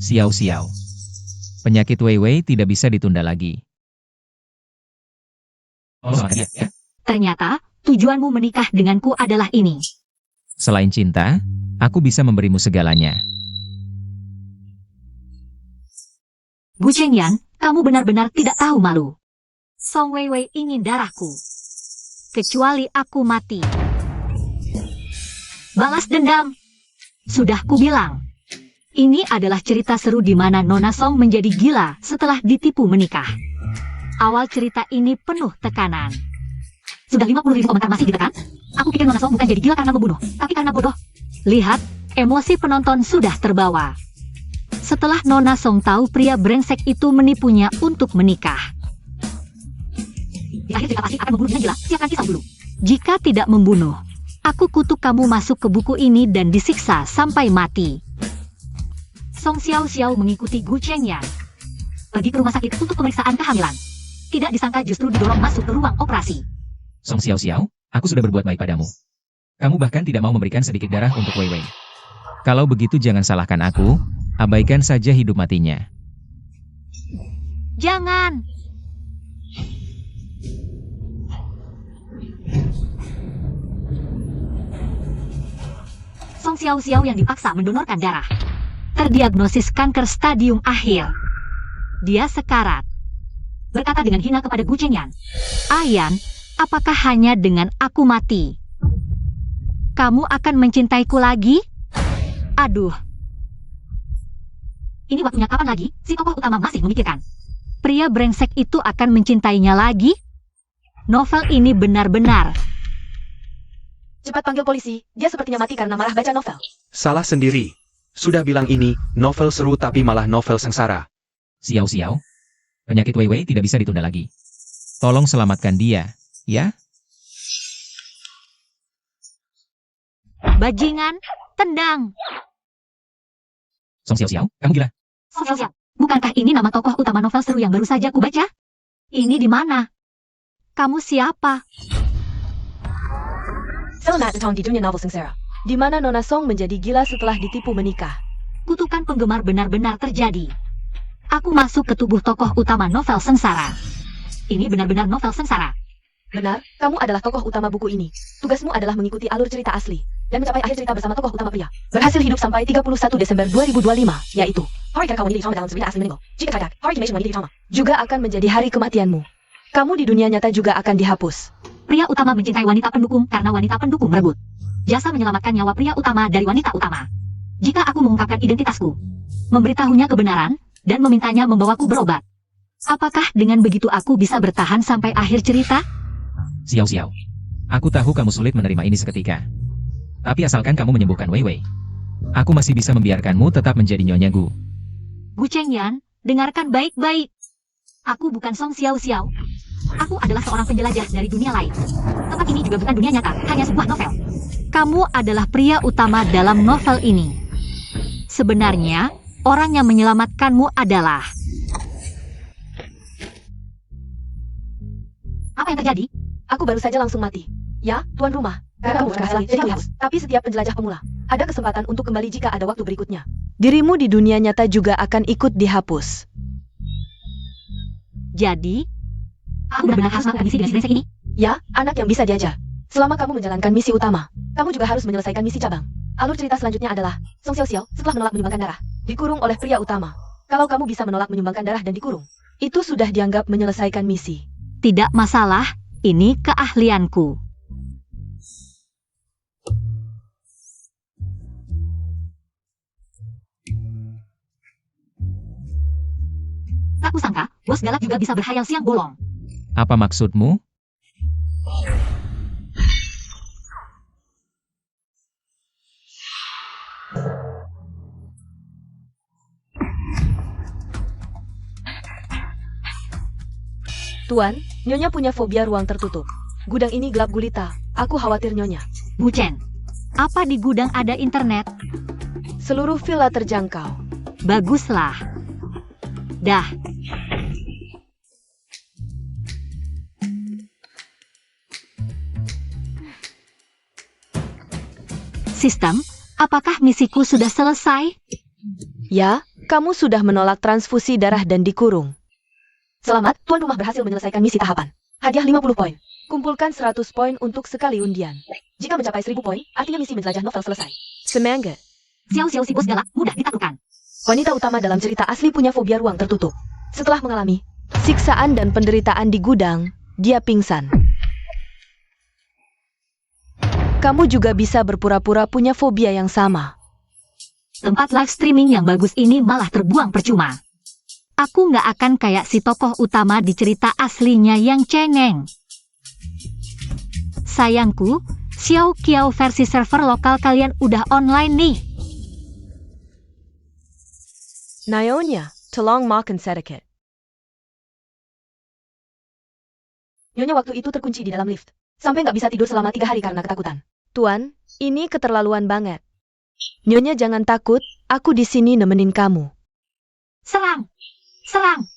Xiao Xiao. Penyakit Wei Wei tidak bisa ditunda lagi. Oh, selamat ya. Ternyata, tujuanmu menikah denganku adalah ini. Selain cinta, aku bisa memberimu segalanya. Bu Chengyan, kamu benar-benar tidak tahu malu. Song Wei Wei ingin darahku. Kecuali aku mati. Balas dendam. Sudah kubilang. Ini adalah cerita seru di mana Nona Song menjadi gila setelah ditipu menikah. Awal cerita ini penuh tekanan. Sudah 50.000 komentar masih ditekan? Aku pikir Nona Song bukan jadi gila karena membunuh, tapi karena bodoh. Lihat, emosi penonton sudah terbawa. Setelah Nona Song tahu pria brengsek itu menipunya untuk menikah. Di akhir cerita pasti akan membunuh dengan gila, siapkan pisau dulu. Jika tidak membunuh, aku kutuk kamu masuk ke buku ini dan disiksa sampai mati. Song Xiao Xiao mengikuti Gu Chengyan pergi ke rumah sakit untuk pemeriksaan kehamilan. Tidak disangka justru didorong masuk ke ruang operasi. Song Xiao Xiao, aku sudah berbuat baik padamu. Kamu bahkan tidak mau memberikan sedikit darah untuk Wei Wei. Kalau begitu jangan salahkan aku, abaikan saja hidup matinya. Jangan! Song Xiao Xiao yang dipaksa mendonorkan darah terdiagnosis kanker stadium akhir. Dia sekarat. Berkata dengan hina kepada Gu Chengyan, "Ayan, apakah hanya dengan aku mati, kamu akan mencintaiku lagi?" Aduh. Ini waktunya kapan lagi? Si tokoh utama masih memikirkan. Pria brengsek itu akan mencintainya lagi? Novel ini benar-benar. Cepat panggil polisi, dia sepertinya mati karena marah baca novel. Salah sendiri. Sudah bilang ini, novel seru tapi malah novel sengsara. Xiao Xiao, penyakit Wei Wei tidak bisa ditunda lagi. Tolong selamatkan dia, ya? Bajingan, tendang. Song Xiao Xiao, kamu gila. Song Xiao Xiao, bukankah ini nama tokoh utama novel seru yang baru saja kubaca? Ini di mana? Kamu siapa? Selamat datang di dunia novel sengsara, di mana Nona Song menjadi gila setelah ditipu menikah. Kutukan penggemar benar-benar terjadi. Aku masuk ke tubuh tokoh utama novel sengsara. Ini benar-benar novel sengsara. Benar, kamu adalah tokoh utama buku ini. Tugasmu adalah mengikuti alur cerita asli dan mencapai akhir cerita bersama tokoh utama pria. Berhasil hidup sampai 31 Desember 2025, yaitu hari kau menjadi trauma dalam cerita asli meninggal. Jika kagak, hari dimension menjadi trauma. Juga akan menjadi hari kematianmu. Kamu di dunia nyata juga akan dihapus. Pria utama mencintai wanita pendukung karena wanita pendukung merebut jasa menyelamatkan nyawa pria utama dari wanita utama. Jika aku mengungkapkan identitasku, memberitahunya kebenaran, dan memintanya membawaku berobat, apakah dengan begitu aku bisa bertahan sampai akhir cerita? Xiao Xiao, aku tahu kamu sulit menerima ini seketika. Tapi asalkan kamu menyembuhkan Wei Wei, aku masih bisa membiarkanmu tetap menjadi Nyonya Gu. Gu Chengyan, dengarkan baik-baik. Aku bukan Song Xiao Xiao. Aku adalah seorang penjelajah dari dunia lain. Tempat ini juga bukan dunia nyata, hanya sebuah novel. Kamu adalah pria utama dalam novel ini. Sebenarnya, orang yang menyelamatkanmu adalah... Apa yang terjadi? Aku baru saja langsung mati. Ya, tuan rumah. Karena kamu berhasil, jadi kamu dihapus. Tapi setiap penjelajah pemula, ada kesempatan untuk kembali jika ada waktu berikutnya. Dirimu di dunia nyata juga akan ikut dihapus. Jadi, aku benar-benar harus melakukan misi dengan si brengsek ini? Ya, anak yang bisa diajar. Selama kamu menjalankan misi utama, kamu juga harus menyelesaikan misi cabang. Alur cerita selanjutnya adalah Song Xiao Xiao setelah menolak menyumbangkan darah, dikurung oleh pria utama. Kalau kamu bisa menolak menyumbangkan darah dan dikurung, itu sudah dianggap menyelesaikan misi. Tidak masalah, ini keahlianku. Tak kusangka, bos galak juga bisa berhayal siang bolong. Apa maksudmu? Tuan, Nyonya punya fobia ruang tertutup. Gudang ini gelap gulita. Aku khawatir Nyonya. Bu Chen, apa di gudang ada internet? Seluruh villa terjangkau. Baguslah. Dah. Sistem, Apakah misiku sudah selesai? ya, kamu sudah menolak transfusi darah dan dikurung. Selamat, tuan rumah berhasil menyelesaikan misi tahapan. Hadiah 50 poin. Kumpulkan 100 poin untuk sekali undian. Jika mencapai 1000 poin, artinya misi menjelajah novel selesai. Semangat. Xiao Xiao si bos galak, mudah ditaklukkan. Wanita utama dalam cerita asli punya fobia ruang tertutup. Setelah mengalami siksaan dan penderitaan di gudang, dia pingsan. Kamu juga bisa berpura-pura punya fobia yang sama. Tempat live streaming yang bagus ini malah terbuang percuma. Aku nggak akan kayak si tokoh utama di cerita aslinya yang cengeng. Sayangku, Xiao Qiao versi server lokal kalian udah online nih. Nyonya, tolong makan sedikit. Nyonya waktu itu terkunci di dalam lift. Sampai nggak bisa tidur selama 3 hari karena ketakutan. Tuan, ini keterlaluan banget. Nyonya jangan takut, aku di sini nemenin kamu. Serang! Serang!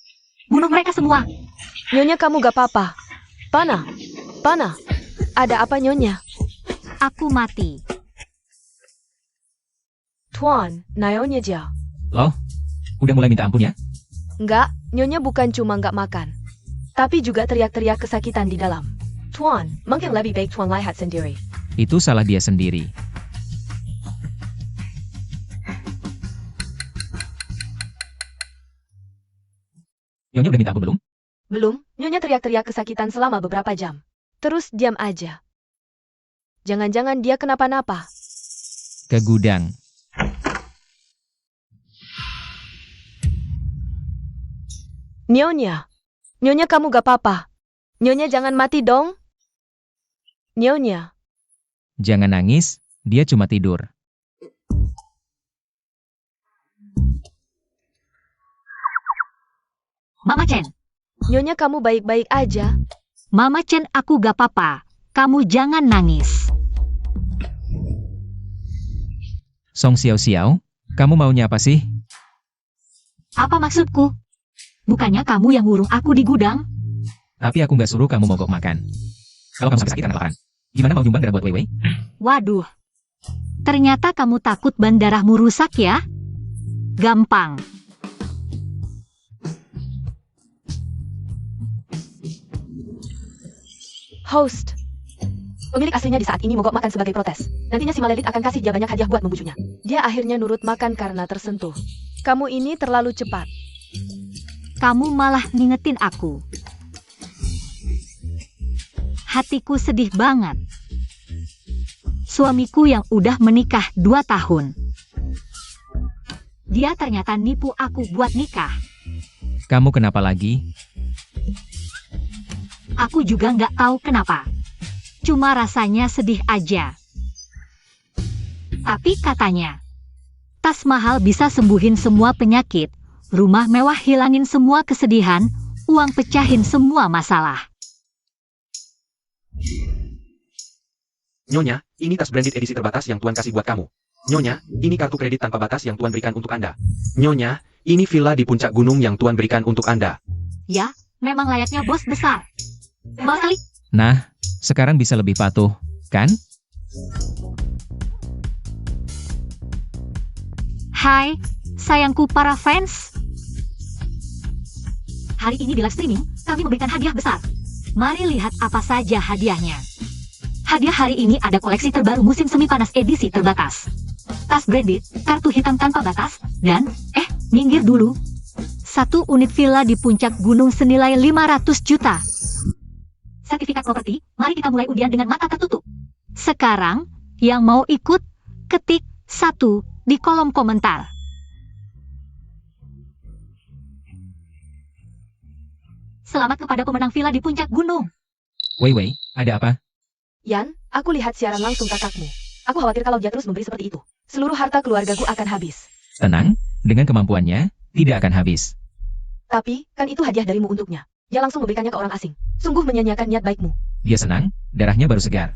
Bunuh mereka semua! Nyonya kamu gak apa-apa. Panah! Panah! Ada apa Nyonya? Aku mati. Tuan, Nyonya Jia. Loh, udah mulai minta ampun ya? Enggak, Nyonya bukan cuma nggak makan. Tapi juga teriak-teriak kesakitan di dalam. Tuan, mungkin lebih baik Tuan lihat sendiri. Itu salah dia sendiri. Nyonya udah minta ampun belum? Belum, Nyonya teriak-teriak kesakitan selama beberapa jam. Terus diam aja. Jangan-jangan dia kenapa-napa. Ke gudang. Nyonya. Nyonya kamu gak apa-apa. Nyonya jangan mati dong. Nyonya. Jangan nangis, dia cuma tidur. Mama Chen. Nyonya kamu baik-baik aja. Mama Chen aku gak apa-apa. Kamu jangan nangis. Song Xiao Xiao, kamu maunya apa sih? Apa maksudku? Bukannya kamu yang ngurung aku di gudang? Tapi aku nggak suruh kamu mogok makan. Kalau kamu sampai sakit karena kelaparan, gimana mau nyumbang darah buat Wei Wei? Waduh. Ternyata kamu takut ban darahmu rusak ya? Gampang. Host. Pemilik aslinya di saat ini mogok makan sebagai protes. Nantinya si Malelit akan kasih dia banyak hadiah buat membujuknya. Dia akhirnya nurut makan karena tersentuh. Kamu ini terlalu cepat. Kamu malah ngingetin aku. Hatiku sedih banget. Suamiku yang udah menikah 2 tahun. Dia ternyata nipu aku buat nikah. Kamu kenapa lagi? Aku juga nggak tahu kenapa. Cuma rasanya sedih aja. Tapi katanya, tas mahal bisa sembuhin semua penyakit, rumah mewah hilangin semua kesedihan, uang pecahin semua masalah. Nyonya, ini tas branded edisi terbatas yang Tuan kasih buat kamu. Nyonya, ini kartu kredit tanpa batas yang Tuan berikan untuk Anda. Nyonya, ini villa di puncak gunung yang Tuan berikan untuk Anda. Ya, memang layaknya bos besar. Balik. Nah, sekarang bisa lebih patuh, kan? Hai, sayangku para fans. Hari ini di live streaming, kami memberikan hadiah besar. Mari lihat apa saja hadiahnya. Hadiah hari ini ada koleksi terbaru musim semi panas edisi terbatas. Tas branded, kartu hitam tanpa batas, dan, minggir dulu. 1 unit villa di puncak gunung senilai 500 juta. Sertifikat properti, mari kita mulai undian dengan mata tertutup. Sekarang, yang mau ikut, ketik 1 di kolom komentar. Selamat kepada pemenang villa di puncak gunung. Wei Wei, ada apa? Yan, aku lihat siaran langsung kakakmu. Aku khawatir kalau dia terus memberi seperti itu. Seluruh harta keluargaku akan habis. Tenang, dengan kemampuannya, tidak akan habis. Tapi, kan itu hadiah darimu untuknya. Dia langsung memberikannya ke orang asing. Sungguh menyanyiakan niat baikmu. Dia senang, darahnya baru segar.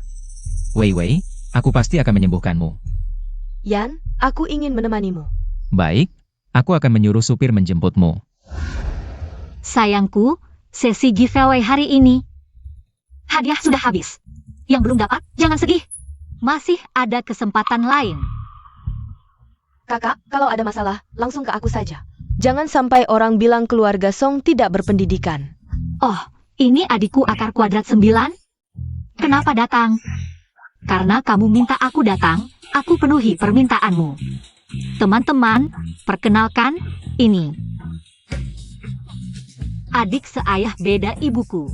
Wei Wei, aku pasti akan menyembuhkanmu. Yan, aku ingin menemanimu. Baik, aku akan menyuruh supir menjemputmu. Sayangku, sesi giveaway hari ini. Hadiah sudah habis. Yang belum dapat, jangan sedih. Masih ada kesempatan lain. Kakak, kalau ada masalah, langsung ke aku saja. Jangan sampai orang bilang keluarga Song tidak berpendidikan. Oh, ini adikku akar kuadrat 9? Kenapa datang? Karena kamu minta aku datang, aku penuhi permintaanmu. Teman-teman, perkenalkan, ini. Adik seayah beda ibuku.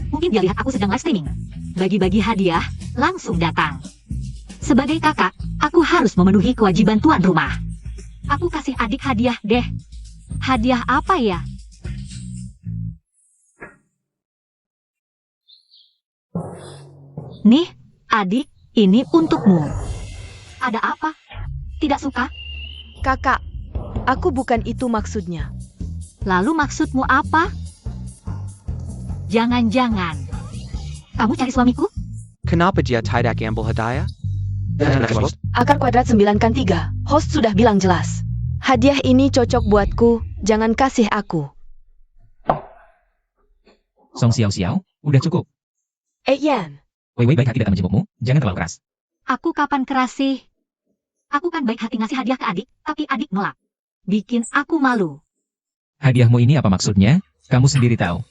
Mungkin dia lihat aku sedang live streaming. Bagi-bagi hadiah, langsung datang. Sebagai kakak, aku harus memenuhi kewajiban tuan rumah. Aku kasih adik hadiah deh. Hadiah apa ya? Nih, adik, ini untukmu. Ada apa? Tidak suka? Kakak, aku bukan itu maksudnya. Lalu maksudmu apa? Jangan-jangan kamu cari suamiku? Kenapa dia tidak ambil hadiah? Akar kuadrat 9 kan 3. Host sudah bilang jelas. Hadiah ini cocok buatku, jangan kasih aku. Song Xiao Xiao, udah cukup. Yan. Wei Wei baik hati datang menjemputmu, jangan terlalu keras. Aku kapan keras sih? Aku kan baik hati ngasih hadiah ke adik, tapi adik nolak. Bikin aku malu. Hadiahmu ini apa maksudnya? Kamu sendiri tahu.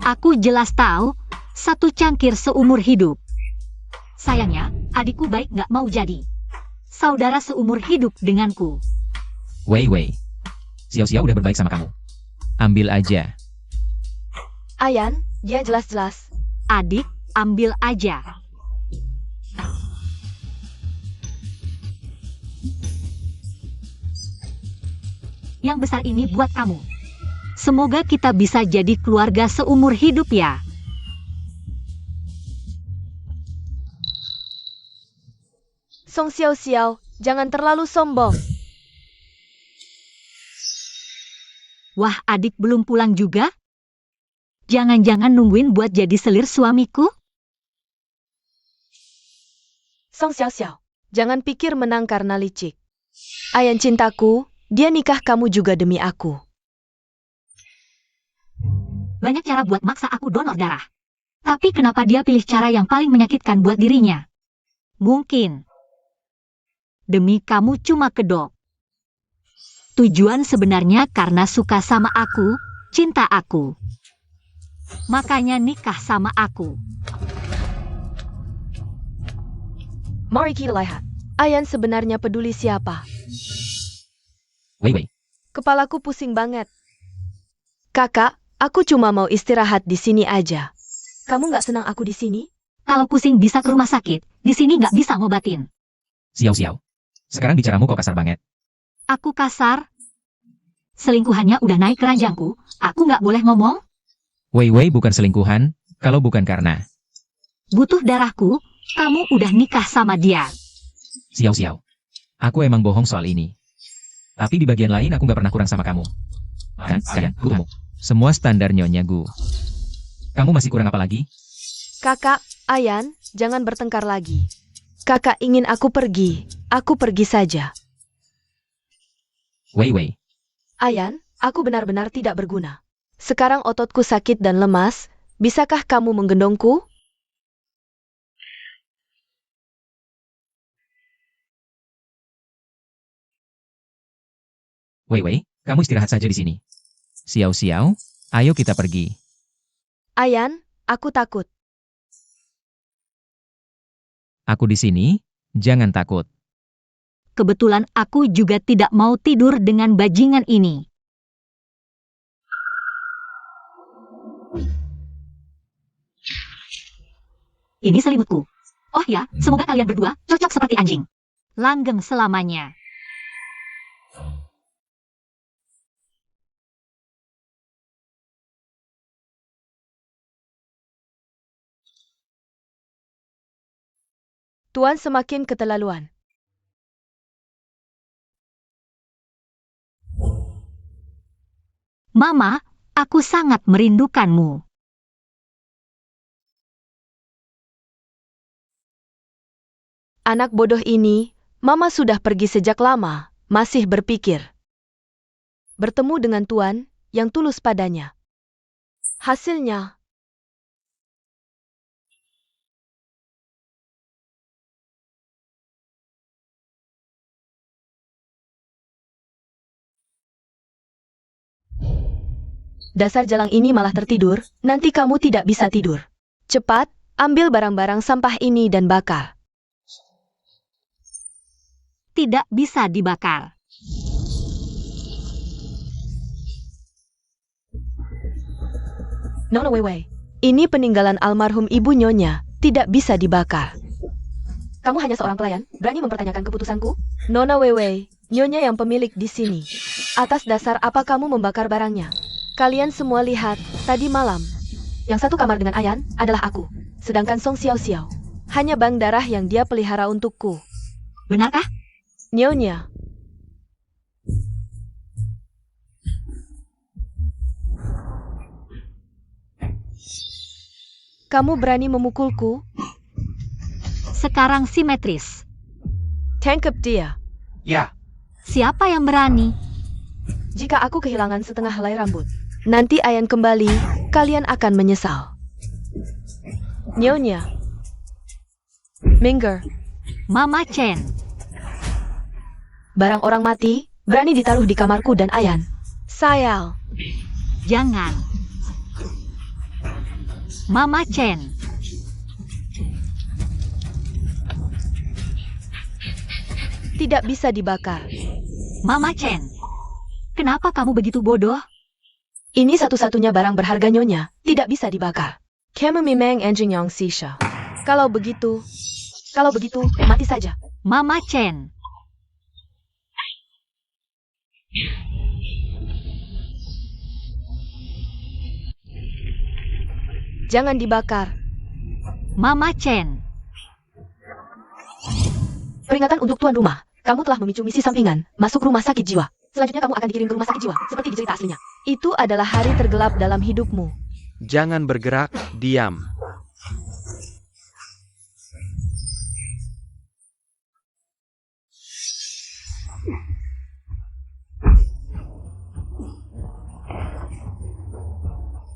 Aku jelas tahu, 1 cangkir seumur hidup. Sayangnya, adikku baik nggak mau jadi. Saudara seumur hidup denganku. Wei Wei. Xiao Xiao udah berbaik sama kamu. Ambil aja. Ayan, dia jelas-jelas. Adik, ambil aja. Yang besar ini buat kamu. Semoga kita bisa jadi keluarga seumur hidup ya. Song Xiao Xiao, jangan terlalu sombong. Wah, adik belum pulang juga? Jangan-jangan nungguin buat jadi selir suamiku? Song Xiao Xiao, jangan pikir menang karena licik. Ayan cintaku, dia nikah kamu juga demi aku. Banyak cara buat maksa aku donor darah. Tapi kenapa dia pilih cara yang paling menyakitkan buat dirinya? Mungkin demi kamu cuma kedok. Tujuan sebenarnya karena suka sama aku, cinta aku. Makanya nikah sama aku. Mari kita lihat. Ayan sebenarnya peduli siapa? Wei Wei. Kepalaku pusing banget. Kakak, aku cuma mau istirahat di sini aja. Kamu nggak senang aku di sini? Kalau pusing bisa ke rumah sakit, di sini nggak bisa ngobatin. Xiao Xiao. Sekarang bicaramu kok kasar banget. Aku kasar. Selingkuhannya udah naik ke ranjangku, aku nggak boleh ngomong. Wei Wei bukan selingkuhan, kalau bukan karena. Butuh darahku, kamu udah nikah sama dia. Xiao Xiao. Aku emang bohong soal ini. Tapi di bagian lain aku nggak pernah kurang sama kamu. Kan, Gu. Semua standar Nyonya Gu. Kamu masih kurang apa lagi? Kakak, Ayan, jangan bertengkar lagi. Kakak ingin aku pergi saja. Wei Wei. Ayan, aku benar-benar tidak berguna. Sekarang ototku sakit dan lemas, bisakah kamu menggendongku? Wei Wei, kamu istirahat saja di sini. Xiao Xiao, ayo kita pergi. Ayan, aku takut. Aku di sini, jangan takut. Kebetulan aku juga tidak mau tidur dengan bajingan ini. Ini selimutku. Oh ya, semoga kalian berdua cocok seperti anjing. Langgeng selamanya. Tuan semakin keterlaluan. Mama, aku sangat merindukanmu. Anak bodoh ini, Mama sudah pergi sejak lama, masih berpikir. Bertemu dengan Tuan, yang tulus padanya. Hasilnya, Dasar jalang ini malah tertidur, nanti kamu tidak bisa tidur. Cepat, ambil barang-barang sampah ini dan bakar. Tidak bisa dibakar. Nona Weiwei, ini peninggalan almarhum ibu Nyonya, tidak bisa dibakar. Kamu hanya seorang pelayan, berani mempertanyakan keputusanku? Nona Weiwei, Nyonya yang pemilik di sini. Atas dasar apa kamu membakar barangnya? Kalian semua lihat, tadi malam. Yang satu kamar dengan Ayan adalah aku. Sedangkan Song Xiao Xiao hanya bang darah yang dia pelihara untukku. Benarkah? Nyonya. Kamu berani memukulku? Sekarang simetris. Tangkap dia. Ya, Siapa yang berani? Jika aku kehilangan setengah helai rambut, nanti Ayan kembali, kalian akan menyesal. Nyonya. Minger. Mama Chen. Barang orang mati, berani ditaruh di kamarku dan Ayan. Sayal. Jangan. Mama Chen. Tidak bisa dibakar. Mama Chen. Kenapa kamu begitu bodoh? Ini satu-satunya barang berharga Nyonya, tidak bisa dibakar. Kamu memang anjing yang sisa. Kalau begitu, mati saja. Mama Chen. Jangan dibakar. Mama Chen. Peringatan untuk tuan rumah. Kamu telah memicu misi sampingan, masuk rumah sakit jiwa. Selanjutnya kamu akan dikirim ke rumah sakit jiwa, seperti di cerita aslinya. Itu adalah hari tergelap dalam hidupmu. Jangan bergerak, diam.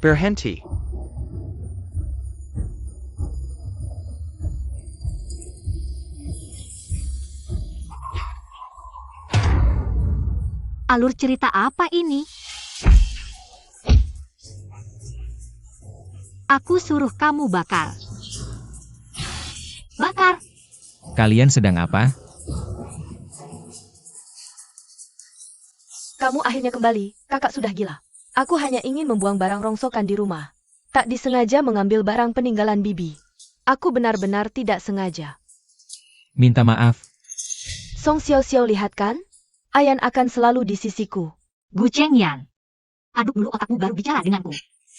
Berhenti. Alur cerita apa ini? Aku suruh kamu bakar. Bakar. Kalian sedang apa? Kamu akhirnya kembali, kakak sudah gila. Aku hanya ingin membuang barang rongsokan di rumah. Tak disengaja mengambil barang peninggalan bibi. Aku benar-benar tidak sengaja. Minta maaf. Song Xiao Xiao lihat kan? Ayan akan selalu di sisiku. Gu Chengyan. Aduk dulu otakmu baru bicara denganku.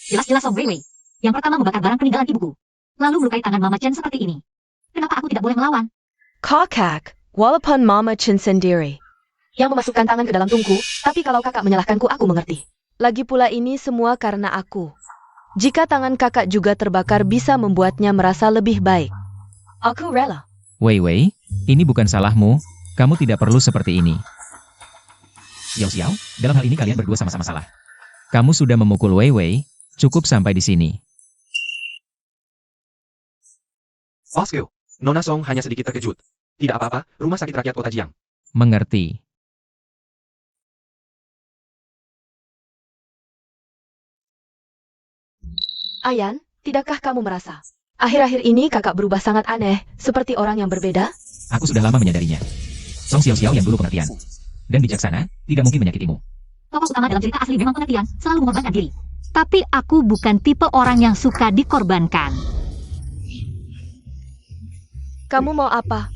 Jelas-jelas Song Weiwei. Yang pertama membakar barang peninggalan ibuku. Lalu melukai tangan Mama Chen seperti ini. Kenapa aku tidak boleh melawan? Kakak, walaupun Mama Chen sendiri yang memasukkan tangan ke dalam tungku, tapi kalau kakak menyalahkanku, aku mengerti. Lagi pula ini semua karena aku. Jika tangan kakak juga terbakar bisa membuatnya merasa lebih baik. Aku rela. Weiwei, ini bukan salahmu. Kamu tidak perlu seperti ini. Xiao, dalam hal ini kalian berdua sama-sama salah. Kamu sudah memukul Weiwei, cukup sampai di sini. Oscar, Nona Song hanya sedikit terkejut. Tidak apa-apa, rumah sakit rakyat kota Jiang. Mengerti. Ayan, tidakkah kamu merasa? Akhir-akhir ini kakak berubah sangat aneh, seperti orang yang berbeda. Aku sudah lama menyadarinya. Song Xiao yang dulu pengertian dan bijaksana, tidak mungkin menyakitimu. Tokoh utama dalam cerita asli memang pengertian, selalu mengorbankan diri. Tapi aku bukan tipe orang yang suka dikorbankan. Kamu mau apa?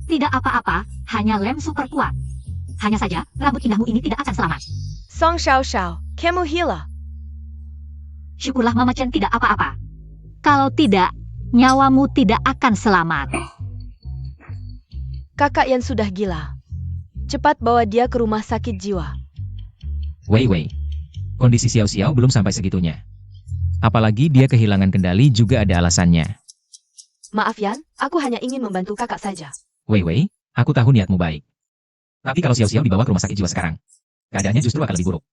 Tidak apa-apa, hanya lem super kuat. Hanya saja, rambut indahmu ini tidak akan selamat. Song Xiao Xiao, kamu gila. Syukurlah Mama Chen tidak apa-apa. Kalau tidak, nyawamu tidak akan selamat. Kakak yang sudah gila. Cepat bawa dia ke rumah sakit jiwa. Weiwei, kondisi Xiao belum sampai segitunya. Apalagi dia kehilangan kendali juga ada alasannya. Maaf Yan, aku hanya ingin membantu kakak saja. Weiwei, aku tahu niatmu baik. Tapi kalau Xiao dibawa ke rumah sakit jiwa sekarang, keadaannya justru akan lebih buruk.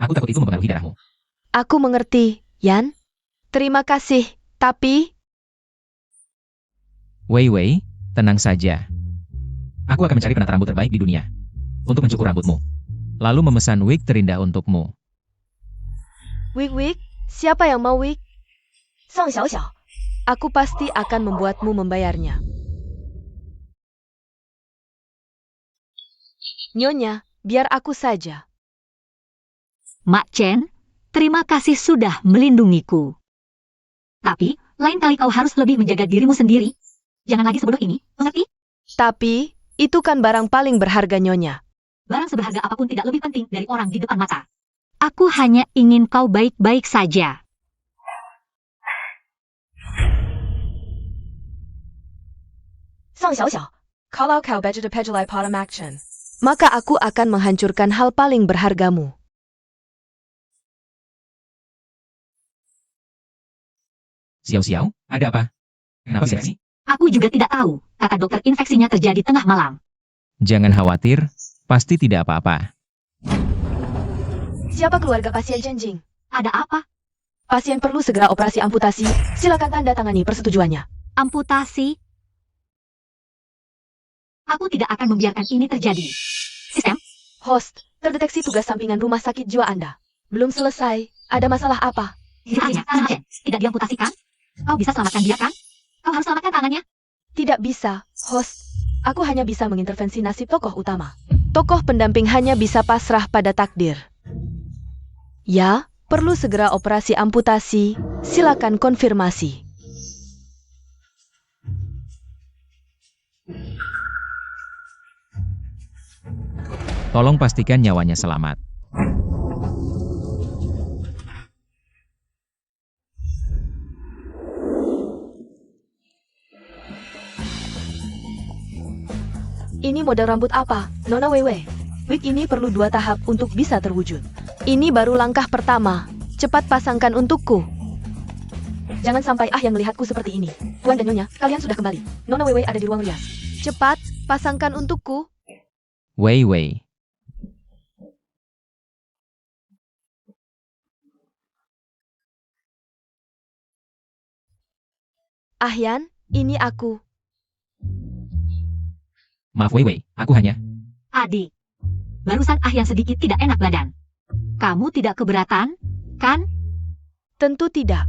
Aku takut itu mempengaruhi darahmu. Aku mengerti, Yan. Terima kasih, tapi... Weiwei, tenang saja. Aku akan mencari penata rambut terbaik di dunia untuk mencukur rambutmu. lalu memesan wig terindah untukmu. Wig, siapa yang mau wig? Sang Xiaoxiao, aku pasti akan membuatmu membayarnya. Nyonya, biar aku saja. Mak Chen, terima kasih sudah melindungiku. Tapi, lain kali kau harus lebih menjaga dirimu sendiri. Jangan lagi sebodoh ini, mengerti? Tapi, itu kan barang paling berharga Nyonya. Barang seberharga apapun tidak lebih penting dari orang di depan mata. Aku hanya ingin kau baik-baik saja. Sang Xiaoxiao, kalau kau begitu pedulai pada Mak Chen, maka aku akan menghancurkan hal paling berhargamu. Xiao-xiao, ada apa? Kenapa sih? Aku juga tidak tahu, kata dokter infeksinya terjadi tengah malam. Jangan khawatir, pasti tidak apa-apa. Siapa keluarga pasien Chen? Ada apa? Pasien perlu segera operasi amputasi. Silakan tanda tangani persetujuannya. Amputasi? Aku tidak akan membiarkan ini terjadi. Sistem? Host, terdeteksi tugas sampingan rumah sakit jiwa Anda. Belum selesai. Ada masalah apa? Misalnya, Chen, tidak diamputasikan? Kau bisa selamatkan dia kan? Kau harus selamatkan tangannya. Tidak bisa, host. Aku hanya bisa mengintervensi nasib tokoh utama. Tokoh pendamping hanya bisa pasrah pada takdir. Ya, perlu segera operasi amputasi. Silakan konfirmasi. Tolong pastikan nyawanya selamat. Ini model rambut apa, Nona Wewe? Wig ini perlu 2 tahap untuk bisa terwujud. Ini baru langkah pertama. Cepat pasangkan untukku. Jangan sampai yang melihatku seperti ini. Tuan dan Nyonya, kalian sudah kembali. Nona Wewe ada di ruang rias. Cepat, pasangkan untukku. Wei. Ahyan, ini aku. Maaf Wei, aku hanya... Adik, barusan yang sedikit tidak enak badan. Kamu tidak keberatan, kan? Tentu tidak.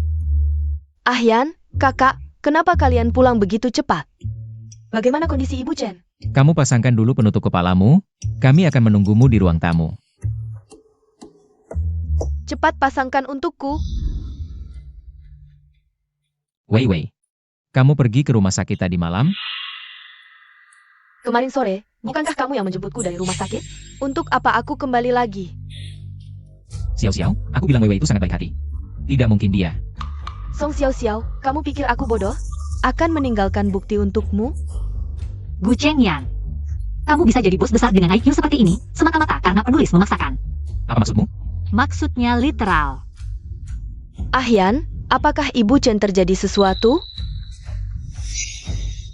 Ahyan, kakak, kenapa kalian pulang begitu cepat? Bagaimana kondisi Ibu Chen? Kamu pasangkan dulu penutup kepalamu, kami akan menunggumu di ruang tamu. Cepat pasangkan untukku. Wei, kamu pergi ke rumah sakit tadi malam? Kemarin sore, bukankah kamu yang menjemputku dari rumah sakit? Untuk apa aku kembali lagi? Xiao, aku bilang Wei itu sangat baik hati. Tidak mungkin dia. Song Xiao, kamu pikir aku bodoh? Akan meninggalkan bukti untukmu? Gu Chengyan, kamu bisa jadi bos besar dengan IQ seperti ini, semata-mata karena penulis memaksakan. Apa maksudmu? Maksudnya literal. Ahyan, apakah Ibu Chen terjadi sesuatu?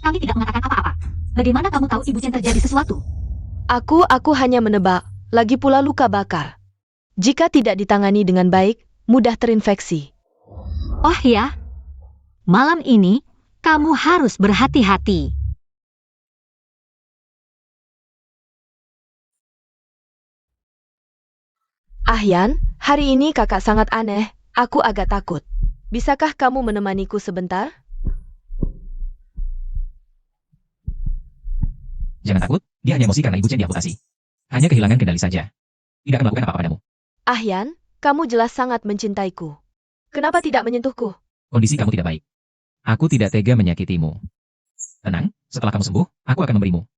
Kami tidak mengatakan apa-apa. Bagaimana kamu tahu Ibu Chen terjadi sesuatu? Aku hanya menebak, lagi pula luka bakar. Jika tidak ditangani dengan baik, mudah terinfeksi. Oh ya, malam ini kamu harus berhati-hati. Ahyan, hari ini kakak sangat aneh, aku agak takut. Bisakah kamu menemaniku sebentar? Jangan takut, dia hanya emosi karena Ibu Chen diamputasi. Hanya kehilangan kendali saja. Tidak akan melakukan apa-apa padamu. Ahyan, kamu jelas sangat mencintaiku. Kenapa tidak menyentuhku? Kondisi kamu tidak baik. Aku tidak tega menyakitimu. Tenang, setelah kamu sembuh, aku akan memberimu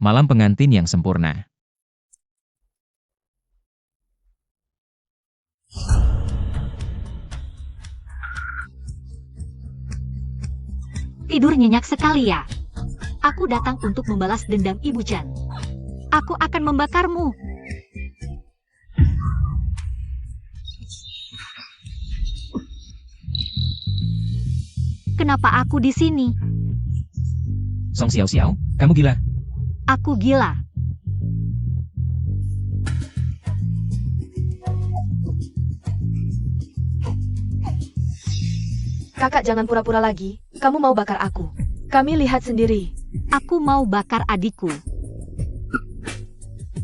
malam pengantin yang sempurna. Tidur nyenyak sekali ya. Aku datang untuk membalas dendam Ibu Chen. Aku akan membakarmu. Kenapa aku di sini? Song Xiao, kamu gila. Aku gila. Kakak jangan pura-pura lagi, kamu mau bakar aku. Kami lihat sendiri. Aku mau bakar adikku.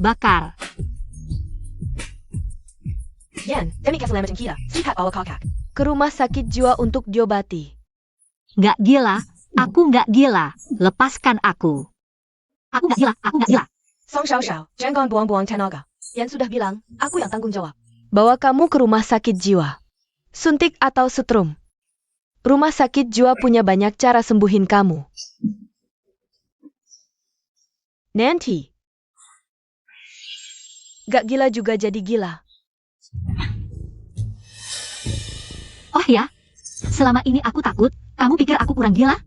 Bakar. Yan, demi keselamatan kita, lihat bawa kakak ke rumah sakit jiwa untuk diobati. Nggak gila, aku nggak gila. Lepaskan aku. Aku nggak gila, aku nggak gila. Song Shao Shao, jangan buang-buang tenaga. Yan sudah bilang, aku yang tanggung jawab. Bawa kamu ke rumah sakit jiwa. Suntik atau setrum. Rumah sakit jiwa punya banyak cara sembuhin kamu. Nanti. Gak gila juga jadi gila. Oh ya, selama ini aku takut, kamu pikir aku kurang gila?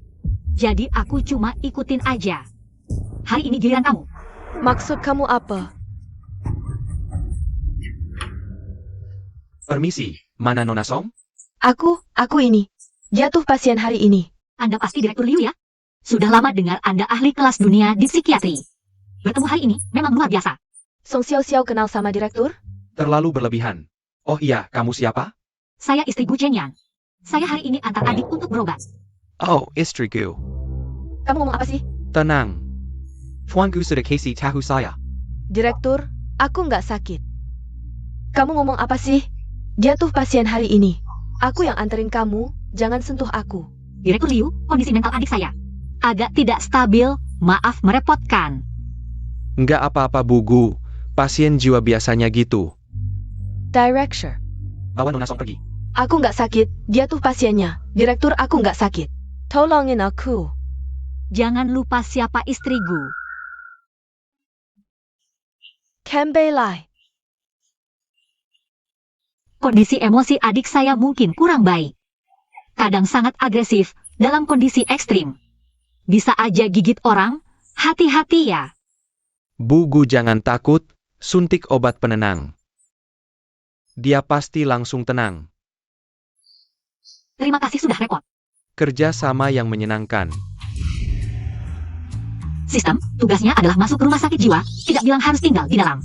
Jadi aku cuma ikutin aja. Hari ini giliran kamu. Maksud kamu apa? Permisi, mana Nona Song? Aku ini. Jatuh pasien hari ini. Anda pasti Direktur Liu ya? Sudah lama dengar Anda ahli kelas dunia di psikiatri. Bertemu hari ini memang luar biasa. Song Xiao Xiao kenal sama direktur? Terlalu berlebihan. Oh iya, kamu siapa? Saya istri Gu Zhenyang. Saya hari ini antar adik untuk berobat. Oh, istriku. Kamu ngomong apa sih? Tenang. Tuanku sudah kasih tahu saya. Direktur, aku nggak sakit. Kamu ngomong apa sih? Jatuh pasien hari ini. Aku yang anterin kamu, jangan sentuh aku. Direktur Liu, kondisi mental adik saya agak tidak stabil, maaf merepotkan. Nggak apa-apa, Bu Gu. Pasien jiwa biasanya gitu. Director, Bawa Nona Song pergi. aku nggak sakit, jatuh pasiennya. Direktur, aku nggak sakit. Tolongin aku. Jangan lupa siapa istri Gu. Kembei Lai. Kondisi emosi adik saya mungkin kurang baik. Kadang sangat agresif, dalam kondisi ekstrim. Bisa aja gigit orang, hati-hati ya. Bu Gu jangan takut, suntik obat penenang. Dia pasti langsung tenang. Terima kasih sudah repot. Kerja sama yang menyenangkan. Sistem, tugasnya adalah masuk rumah sakit jiwa, tidak bilang harus tinggal di dalam.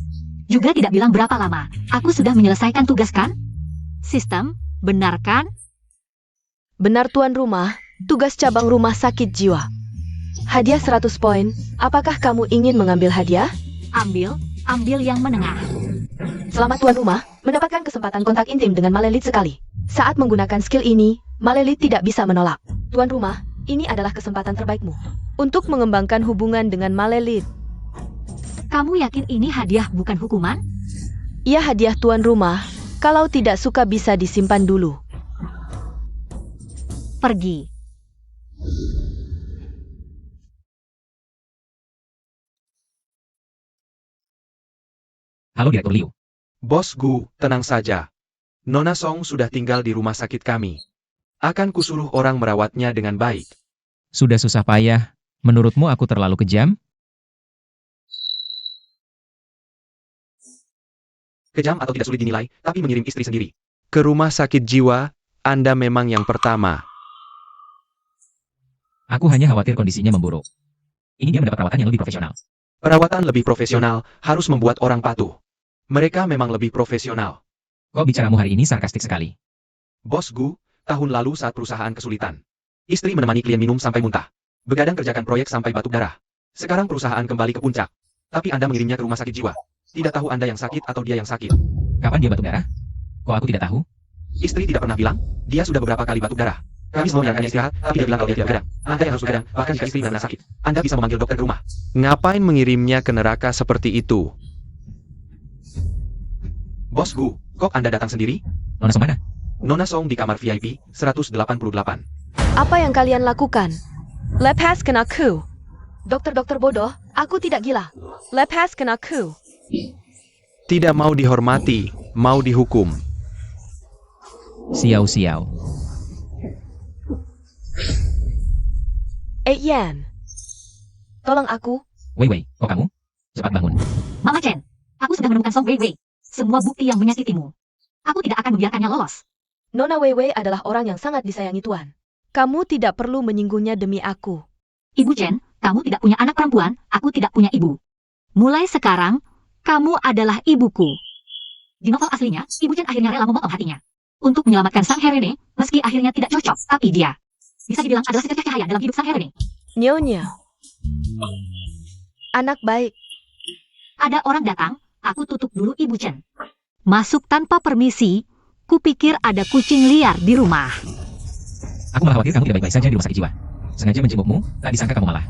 Juga tidak bilang berapa lama. Aku sudah menyelesaikan tugas kan? Sistem, benar kan? Benar tuan rumah, tugas cabang rumah sakit jiwa. Hadiah 100 poin, apakah kamu ingin mengambil hadiah? Ambil yang menengah. Selamat tuan rumah, mendapatkan kesempatan kontak intim dengan Malelit sekali. Saat menggunakan skill ini, Malelit tidak bisa menolak. Tuan rumah, ini adalah kesempatan terbaikmu untuk mengembangkan hubungan dengan Malelit. Kamu yakin ini hadiah bukan hukuman? Ia hadiah tuan rumah, kalau tidak suka bisa disimpan dulu. Pergi. Halo Direktur Liu. Bos Gu, tenang saja. Nona Song sudah tinggal di rumah sakit kami. Akan kusuruh orang merawatnya dengan baik. Sudah susah payah. Menurutmu aku terlalu kejam? Kejam atau tidak sulit dinilai, tapi mengirim istri sendiri. Ke rumah sakit jiwa, Anda memang yang pertama. Aku hanya khawatir kondisinya memburuk. Ini dia mendapat perawatan yang lebih profesional. Perawatan lebih profesional harus membuat orang patuh. Mereka memang lebih profesional. Kok bicaramu hari ini sarkastik sekali? Bos Gu, tahun lalu saat perusahaan kesulitan. Istri menemani klien minum sampai muntah. Begadang kerjakan proyek sampai batuk darah. Sekarang perusahaan kembali ke puncak. Tapi Anda mengirimnya ke rumah sakit jiwa. Tidak tahu Anda yang sakit atau dia yang sakit. Kapan dia batuk darah? Kok aku tidak tahu? Istri tidak pernah bilang, dia sudah beberapa kali batuk darah. Kami semua membiarkannya istirahat, tapi dia bilang kalau dia tidak begadang. Anda yang harus begadang, bahkan jika istri benar-benar sakit. Anda bisa memanggil dokter ke rumah. Ngapain mengirimnya ke neraka seperti itu? Bos Gu, kok Anda datang sendiri? Nona Song mana? Nona Song di kamar VIP, 188. Apa yang kalian lakukan? Lepaskan aku. Dokter-dokter bodoh, aku tidak gila. Lepaskan aku. Tidak mau dihormati, mau dihukum. Xiao. Yan. Tolong aku. Wei, kok kamu? Cepat bangun. Mama Chen, aku sudah menemukan Song Wei. Semua bukti yang menyakitimu. Aku tidak akan membiarkannya lolos. Nona Weiwei adalah orang yang sangat disayangi Tuan. Kamu tidak perlu menyinggungnya demi aku. Ibu Chen, kamu tidak punya anak perempuan, aku tidak punya ibu. Mulai sekarang, kamu adalah ibuku. Di novel aslinya, Ibu Chen akhirnya rela memotong hatinya. Untuk menyelamatkan Sang Herene, meski akhirnya tidak cocok, tapi dia bisa dibilang adalah secercah cahaya dalam hidup Sang Herene. Nyonya. Anak baik. Ada orang datang, aku tutup dulu Ibu Chen. Masuk tanpa permisi, kupikir ada kucing liar di rumah. Aku malah khawatir kamu tidak baik-baik saja di rumah sakit jiwa. Sengaja menjengukmu, tak disangka kamu malah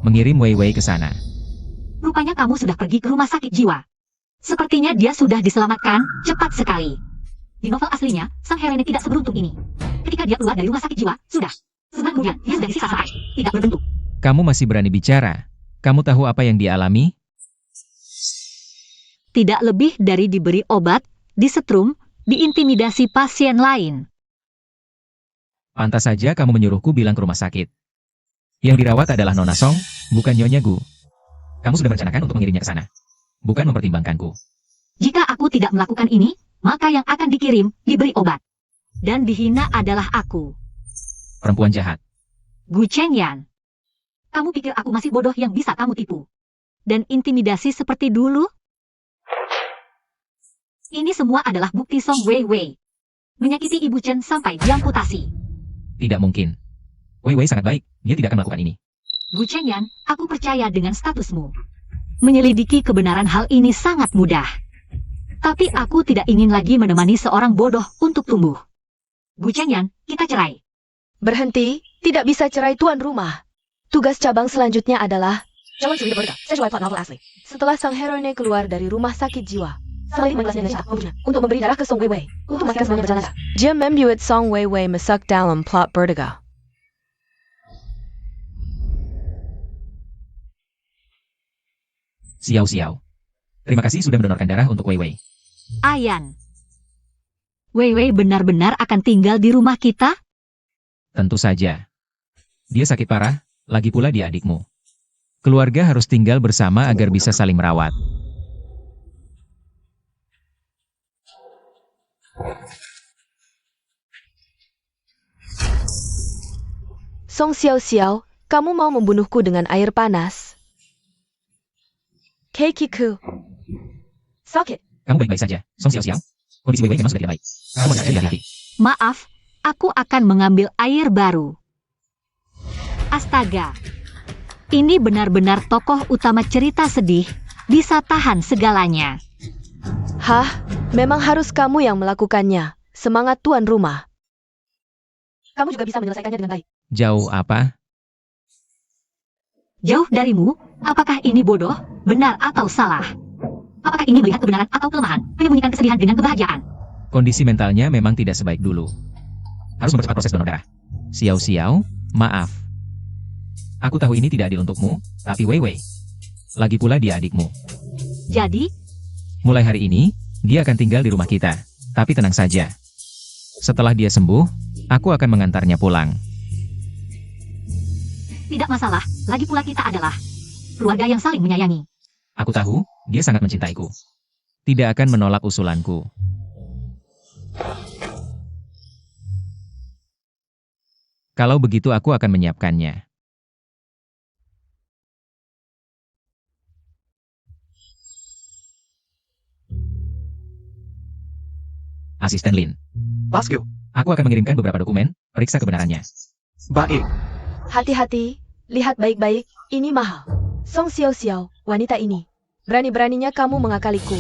mengirim Wei Wei ke sana. Rupanya kamu sudah pergi ke rumah sakit jiwa. Sepertinya dia sudah diselamatkan cepat sekali. Di novel aslinya, Sang Herene tidak seberuntung ini. Ketika dia keluar dari rumah sakit jiwa, sudah. Sebulan kemudian, dia sudah disiksa sampai tidak berbentuk. Kamu masih berani bicara? Kamu tahu apa yang dia alami? Tidak lebih dari diberi obat, disetrum, diintimidasi pasien lain. Pantas saja kamu menyuruhku bilang ke rumah sakit. Yang dirawat adalah Nona Song, bukan Nyonya Gu. Kamu sudah merencanakan untuk mengirimnya ke sana, bukan mempertimbangkanku. Jika aku tidak melakukan ini, maka yang akan dikirim, diberi obat. Dan dihina adalah aku, Perempuan jahat. Gu Chengyan. Kamu pikir aku masih bodoh yang bisa kamu tipu? Dan intimidasi seperti dulu? Ini semua adalah bukti Song Wei Wei menyakiti Ibu Chen sampai diamputasi. Tidak mungkin. Wei Wei sangat baik, dia tidak akan melakukan ini. Gu Chengyan, aku percaya dengan statusmu. Menyelidiki kebenaran hal ini sangat mudah. Tapi aku tidak ingin lagi menemani seorang bodoh untuk tumbuh. Gu Chengyan, kita cerai. Berhenti, tidak bisa cerai tuan rumah. Tugas cabang selanjutnya adalah Calon curi berita, sesuai plot novel asli. setelah Sang Herone keluar dari rumah sakit jiwa. Sembari mengelasnya dari membunuhnya, untuk memberi darah ke Song Wei Wei, untuk memastikan semuanya berjalan lancar. Dia membuat Song Wei Wei masuk dalam plot Vertigo. Xiao Xiao. Terima kasih sudah mendonorkan darah untuk Wei Wei. Ayan. Wei Wei benar-benar akan tinggal di rumah kita? Tentu saja. Dia sakit parah, lagi pula dia adikmu. Keluarga harus tinggal bersama agar bisa saling merawat. Song Xiao Xiao, kamu mau membunuhku dengan air panas? Keikiku. Sakit. Kamu baik-baik saja, Song Xiao Xiao. Kondisi Wei Wei memang sudah tidak baik. Kamu harus hati-hati. Maaf, aku akan mengambil air baru. Astaga. Ini benar-benar tokoh utama cerita sedih, bisa tahan segalanya. Hah, memang harus kamu yang melakukannya. Semangat tuan rumah. Kamu juga bisa menyelesaikannya dengan baik. Jauh apa? Jauh darimu, apakah ini bodoh, benar atau salah? Apakah ini melihat kebenaran atau kelemahan, menyembunyikan kesedihan dengan kebahagiaan? Kondisi mentalnya memang tidak sebaik dulu. Harus mempercepat proses donor darah. Xiao Xiao, maaf. Aku tahu ini tidak adil untukmu, tapi Wei Wei. Lagi pula dia adikmu. Jadi, Mulai hari ini, dia akan tinggal di rumah kita. Tapi tenang saja. Setelah dia sembuh, aku akan mengantarnya pulang. tidak masalah, lagi pula kita adalah keluarga yang saling menyayangi. Aku tahu, dia sangat mencintaiku. Tidak akan menolak usulanku. Kalau begitu aku akan menyiapkannya. Asisten Lin. Pascu. Aku akan mengirimkan beberapa dokumen, periksa kebenarannya. Baik. Hati-hati, lihat baik-baik, ini mahal. Song Xiao Xiao, wanita ini. Berani-beraninya kamu mengakaliku.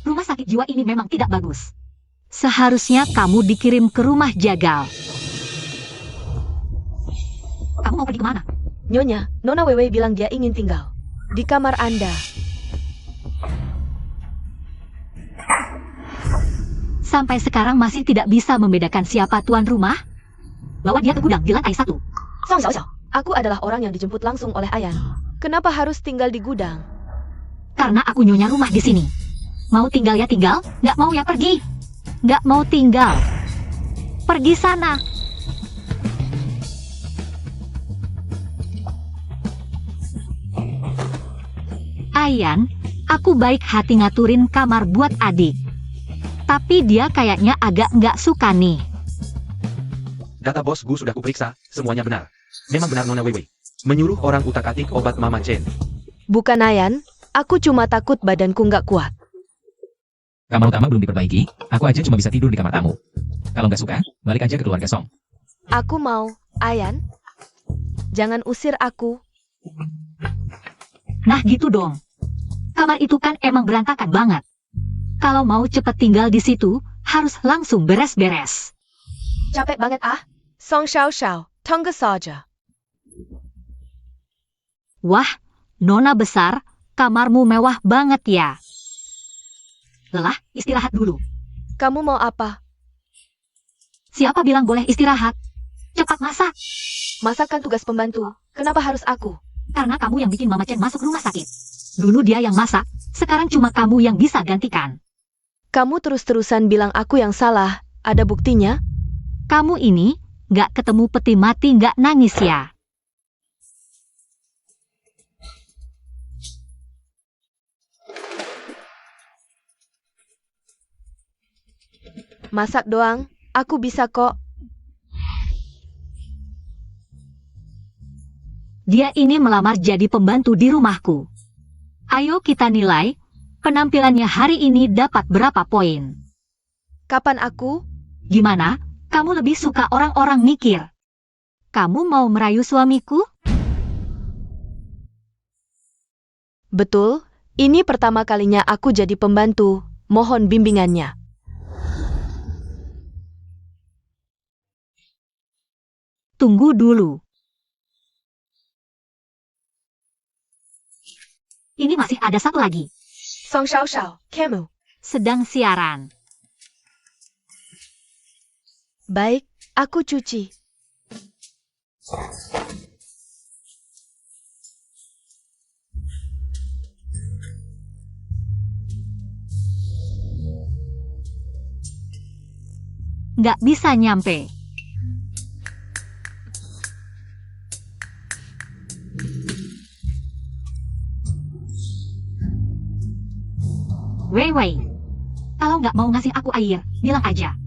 Rumah sakit jiwa ini memang tidak bagus. Seharusnya kamu dikirim ke rumah jagal. Kamu mau pergi kemana? Nyonya, Nona Wewe bilang dia ingin tinggal di kamar Anda. Sampai sekarang masih tidak bisa membedakan siapa tuan rumah? Bawa dia ke gudang di lantai 1. Song Xiao Xiao, aku adalah orang yang dijemput langsung oleh Ayan. Kenapa harus tinggal di gudang? Karena aku nyonya rumah di sini. Mau tinggal ya tinggal, nggak mau ya pergi. Nggak mau tinggal. Pergi sana. Ayan, aku baik hati ngaturin kamar buat adik. Tapi dia kayaknya agak nggak suka nih. Data bos Gu sudah kuperiksa, semuanya benar. Memang benar Nona Wewe. Menyuruh orang utak-atik obat Mama Chen. Bukan Ayan, aku cuma takut badanku nggak kuat. Kamar utama belum diperbaiki, aku aja cuma bisa tidur di kamar tamu. Kalau nggak suka, balik aja ke keluarga Song. Aku mau, Ayan. Jangan usir aku. Nah gitu dong. Kamar itu kan emang berantakan banget. Kalau mau cepat tinggal di situ, harus langsung beres-beres. Capek banget ah. Song Xiao Xiao, tunggu saja. Wah, Nona besar, kamarmu mewah banget ya. Lelah, istirahat dulu. Kamu mau apa? Siapa bilang boleh istirahat? Cepat masak, Masakan tugas pembantu. Kenapa harus aku? karena kamu yang bikin Mama Chen masuk rumah sakit. Dulu dia yang masak, sekarang cuma kamu yang bisa gantikan. Kamu terus-terusan bilang aku yang salah. Ada buktinya? Kamu ini, nggak ketemu peti mati nggak nangis ya. Masak doang, aku bisa kok. Dia ini melamar jadi pembantu di rumahku. Ayo kita nilai, penampilannya hari ini dapat berapa poin. Kapan aku? Gimana? Kamu lebih suka orang-orang mikir. Kamu mau merayu suamiku? Betul, ini pertama kalinya aku jadi pembantu. Mohon bimbingannya. Tunggu dulu. Ini masih ada satu lagi. Song Xiao Xiao, kamu. Sedang siaran. Baik, aku cuci. Nggak bisa nyampe. Wei, kalau nggak mau ngasih aku air, bilang aja.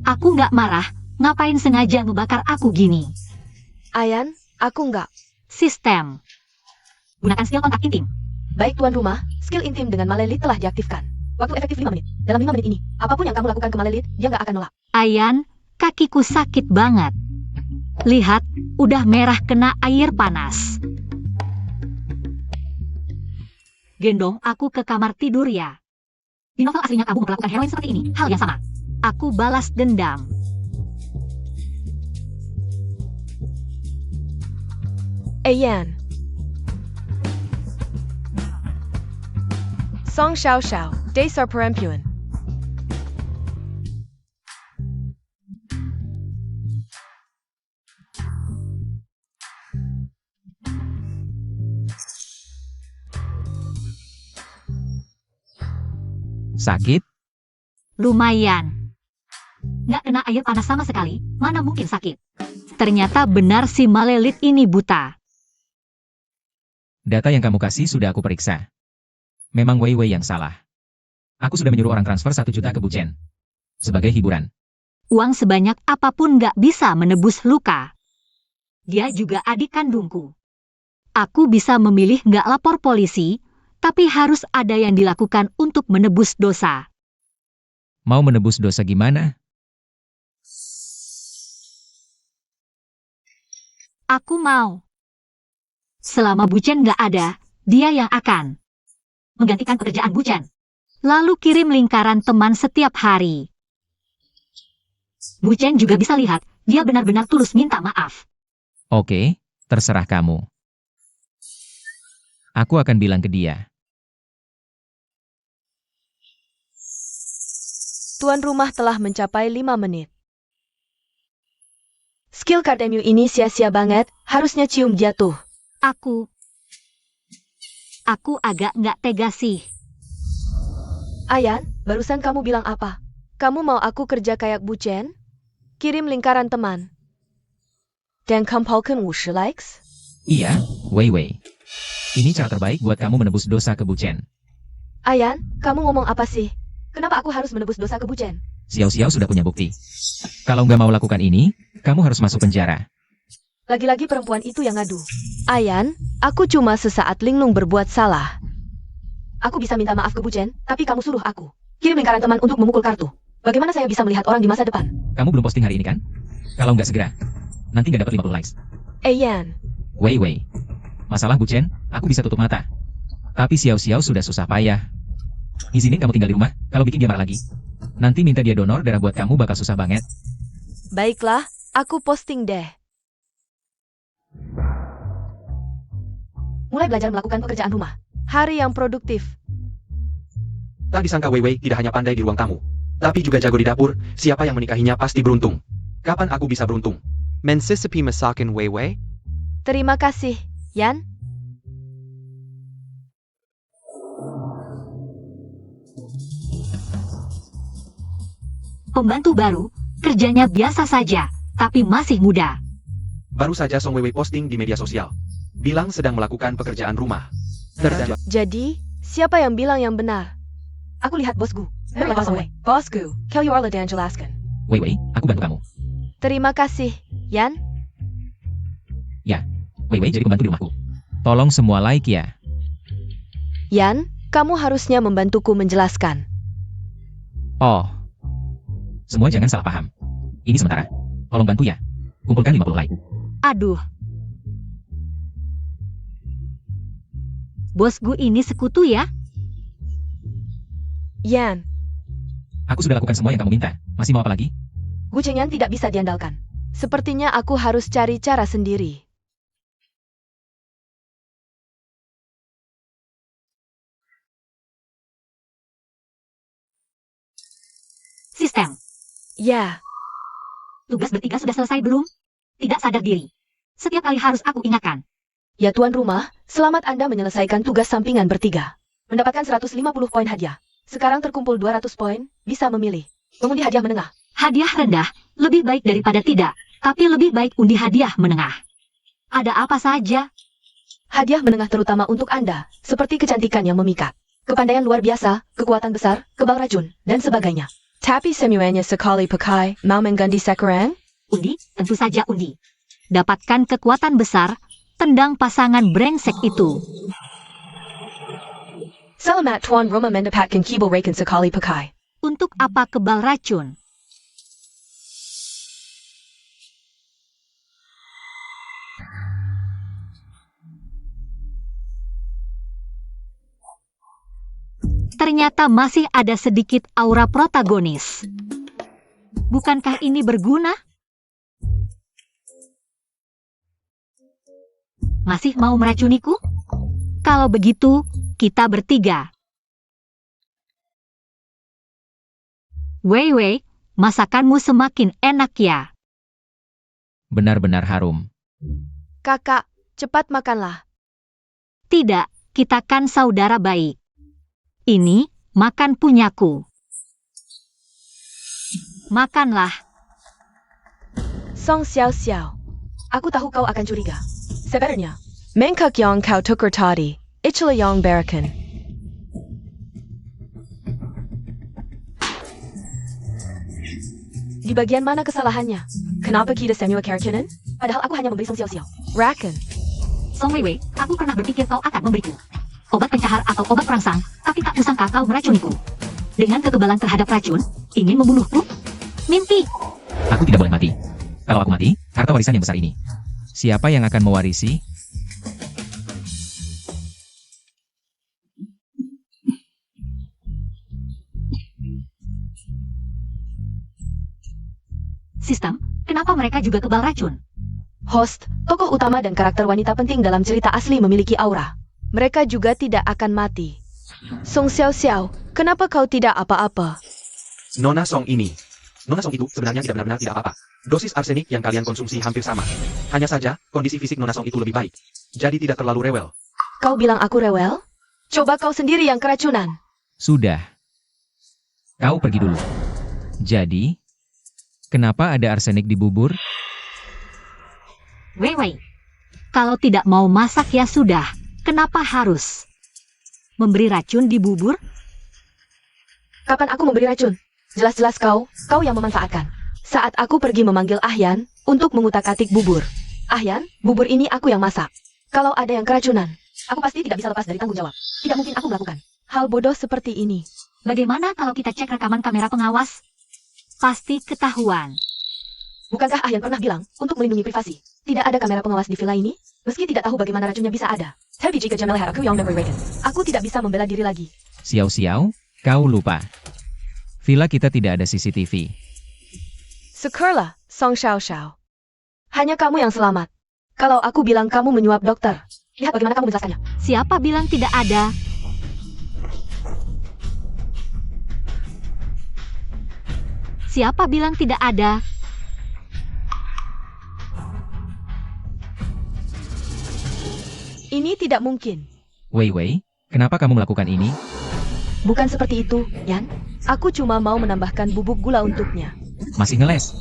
Aku nggak marah, ngapain sengaja ngebakar aku gini? Ayan, aku enggak. Sistem. Gunakan skill kontak intim. Baik tuan rumah, skill intim dengan Malelit telah diaktifkan. Waktu efektif 5 menit. Dalam 5 menit ini, apapun yang kamu lakukan ke Malelit, dia nggak akan nolak. Ayan, kakiku sakit banget. Lihat, udah merah kena air panas. Gendong aku ke kamar tidur ya. Di novel aslinya kamu memperlakukan heroin seperti ini, hal yang sama. Aku balas dendam. Ayan. Song Xiao Xiao, Dasar Perempuan. Sakit? Lumayan. Nggak kena air panas sama sekali, mana mungkin sakit. Ternyata benar si Malelit ini buta. Data yang kamu kasih sudah aku periksa. Memang Wei Wei yang salah. Aku sudah menyuruh orang transfer 1 juta ke Bu Chen. Sebagai hiburan. Uang sebanyak apapun nggak bisa menebus luka. Dia juga adik kandungku. Aku bisa memilih nggak lapor polisi, tapi harus ada yang dilakukan untuk menebus dosa. Mau menebus dosa gimana? Aku mau. Selama Bu Chen nggak ada, dia yang akan menggantikan pekerjaan Bu Chen. Lalu kirim lingkaran teman setiap hari. Bu Chen juga bisa lihat, dia benar-benar tulus minta maaf. Oke, terserah kamu. Aku akan bilang ke dia. Tuan rumah telah mencapai 5 menit. Skill Kardemyu ini sia-sia banget, harusnya cium jatuh. Aku agak nggak tega sih. Ayan, barusan kamu bilang apa? Kamu mau aku kerja kayak Bu Chen? Kirim lingkaran teman. Dan kumpulkan 50 likes? Iya, Wei Wei. Ini cara terbaik buat kamu menebus dosa ke Bu Chen. Ayan, kamu ngomong apa sih? Kenapa aku harus menebus dosa ke Bu Chen? Xiao-Xiao sudah punya bukti. Kalau nggak mau lakukan ini, kamu harus masuk penjara. Lagi-lagi perempuan itu yang ngadu. Ayan, aku cuma sesaat linglung berbuat salah. Aku bisa minta maaf ke Bu Chen, tapi kamu suruh aku kirim lingkaran teman untuk memukul kartu. Bagaimana saya bisa melihat orang di masa depan? Kamu belum posting hari ini kan? Kalau nggak segera, nanti nggak dapat 50 likes. Ayan, Wei Wei. Masalah Bu Chen, aku bisa tutup mata. Tapi Xiao-Xiao sudah susah payah. Izinin kamu tinggal di rumah, kalau bikin dia marah lagi. Nanti minta dia donor darah buat kamu bakal susah banget. Baiklah, aku posting deh. Mulai belajar melakukan pekerjaan rumah. Hari yang produktif. Tak disangka Wei Wei tidak hanya pandai di ruang tamu, tapi juga jago di dapur. Siapa yang menikahinya pasti beruntung. Kapan aku bisa beruntung? Mensisipi masakan Weiwei? Terima kasih, Yan. Pembantu baru, kerjanya biasa saja, tapi masih muda. Baru saja Song Wei Wei posting di media sosial. Bilang sedang melakukan pekerjaan rumah. Terjadi. Jadi, siapa yang bilang yang benar? Aku lihat bosku. Bosku, kau Orla dan jelaskan. Wei Wei, aku bantu kamu. Terima kasih, Yan. Ya, Wei Wei jadi pembantu di rumahku. Tolong semua like ya. Yan, kamu harusnya membantuku menjelaskan. Oh. Semua jangan salah paham. Ini sementara. Tolong bantu ya. Kumpulkan 50 like. Aduh. Bosku ini sekutu ya? Yan, Aku sudah lakukan semua yang kamu minta. Masih mau apa lagi? Gu Chengyan tidak bisa diandalkan. sepertinya aku harus cari cara sendiri. Sistem. Ya, Tugas bertiga sudah selesai belum? Tidak sadar diri. Setiap kali harus aku ingatkan. Ya tuan rumah, selamat Anda menyelesaikan tugas sampingan bertiga. Mendapatkan 150 poin hadiah. Sekarang terkumpul 200 poin, bisa memilih. Mengundi hadiah menengah. Hadiah rendah, lebih baik daripada tidak. Tapi lebih baik undi hadiah menengah. Ada apa saja? Hadiah menengah terutama untuk Anda, seperti kecantikan yang memikat, kepandaian luar biasa, kekuatan besar, kebal racun, dan sebagainya. Tapi semuanya sekali pakai, mau mengganti sekarang? Undi, tentu saja undi. Dapatkan kekuatan besar, tendang pasangan brengsek itu. Selamat tuan rumah mendapatkan kibel raken sekali pakai. Untuk apa kebal racun? Ternyata masih ada sedikit aura protagonis. Bukankah ini berguna? Masih mau meracuniku? Kalau begitu, kita bertiga. Wei Wei, masakanmu semakin enak ya. Benar-benar harum. kakak, cepat makanlah. Tidak, kita kan saudara baik. Ini, makan punyaku. Makanlah. Song Xiao Xiao. Aku tahu kau akan curiga. Sebenarnya, Mengkak yang kau tukar tadi, itulah yang berakan. di bagian mana kesalahannya? Kenapa kita Samuel Karkinen? Padahal aku hanya memberi Song Xiao Xiao. Rakan. Song Wei Wei, aku pernah berpikir kau akan memberiku obat pencahar atau obat perangsang, tapi tak kusangka kau meracuniku. Dengan kekebalan terhadap racun, ingin membunuhku? Mimpi. Aku tidak boleh mati. Kalau aku mati, harta warisan yang besar ini. Siapa yang akan mewarisi? Sistem, kenapa mereka juga kebal racun? Host, tokoh utama dan karakter wanita penting dalam cerita asli memiliki aura. Mereka juga tidak akan mati. Song Xiao Xiao, kenapa kau tidak apa-apa? Nona Song ini. Nona Song itu sebenarnya tidak benar-benar tidak apa-apa. Dosis arsenik yang kalian konsumsi hampir sama. Hanya saja, kondisi fisik Nona Song itu lebih baik. Jadi tidak terlalu rewel. Kau bilang aku rewel? Coba kau sendiri yang keracunan. Sudah. Kau pergi dulu. Jadi, kenapa ada arsenik di bubur? Wei Wei, kalau tidak mau masak ya sudah. Kenapa harus memberi racun di bubur? Kapan aku memberi racun? Jelas-jelas kau yang memanfaatkan. Saat aku pergi memanggil Ahyan untuk mengutak-atik bubur. Ahyan, bubur ini aku yang masak. Kalau ada yang keracunan, aku pasti tidak bisa lepas dari tanggung jawab. Tidak mungkin aku melakukan Hal bodoh seperti ini. Bagaimana kalau kita cek rekaman kamera pengawas? Pasti ketahuan. Bukankah Ahyan pernah bilang untuk melindungi privasi? Tidak ada kamera pengawas di villa ini? Meski tidak tahu bagaimana racunnya bisa ada. Tapi jika Jamal aku yang memberi raken, aku tidak bisa membela diri lagi. Xiao Xiao, Kau lupa. Villa kita tidak ada CCTV. Syukurlah, Song Xiao. Hanya kamu yang selamat. Kalau aku bilang kamu menyuap dokter, lihat bagaimana kamu menjelaskannya. Siapa bilang tidak ada? Siapa bilang tidak ada? Ini tidak mungkin. Wei Wei, kenapa kamu melakukan ini? Bukan seperti itu, Yan. Aku cuma mau menambahkan bubuk gula untuknya. Masih ngeles?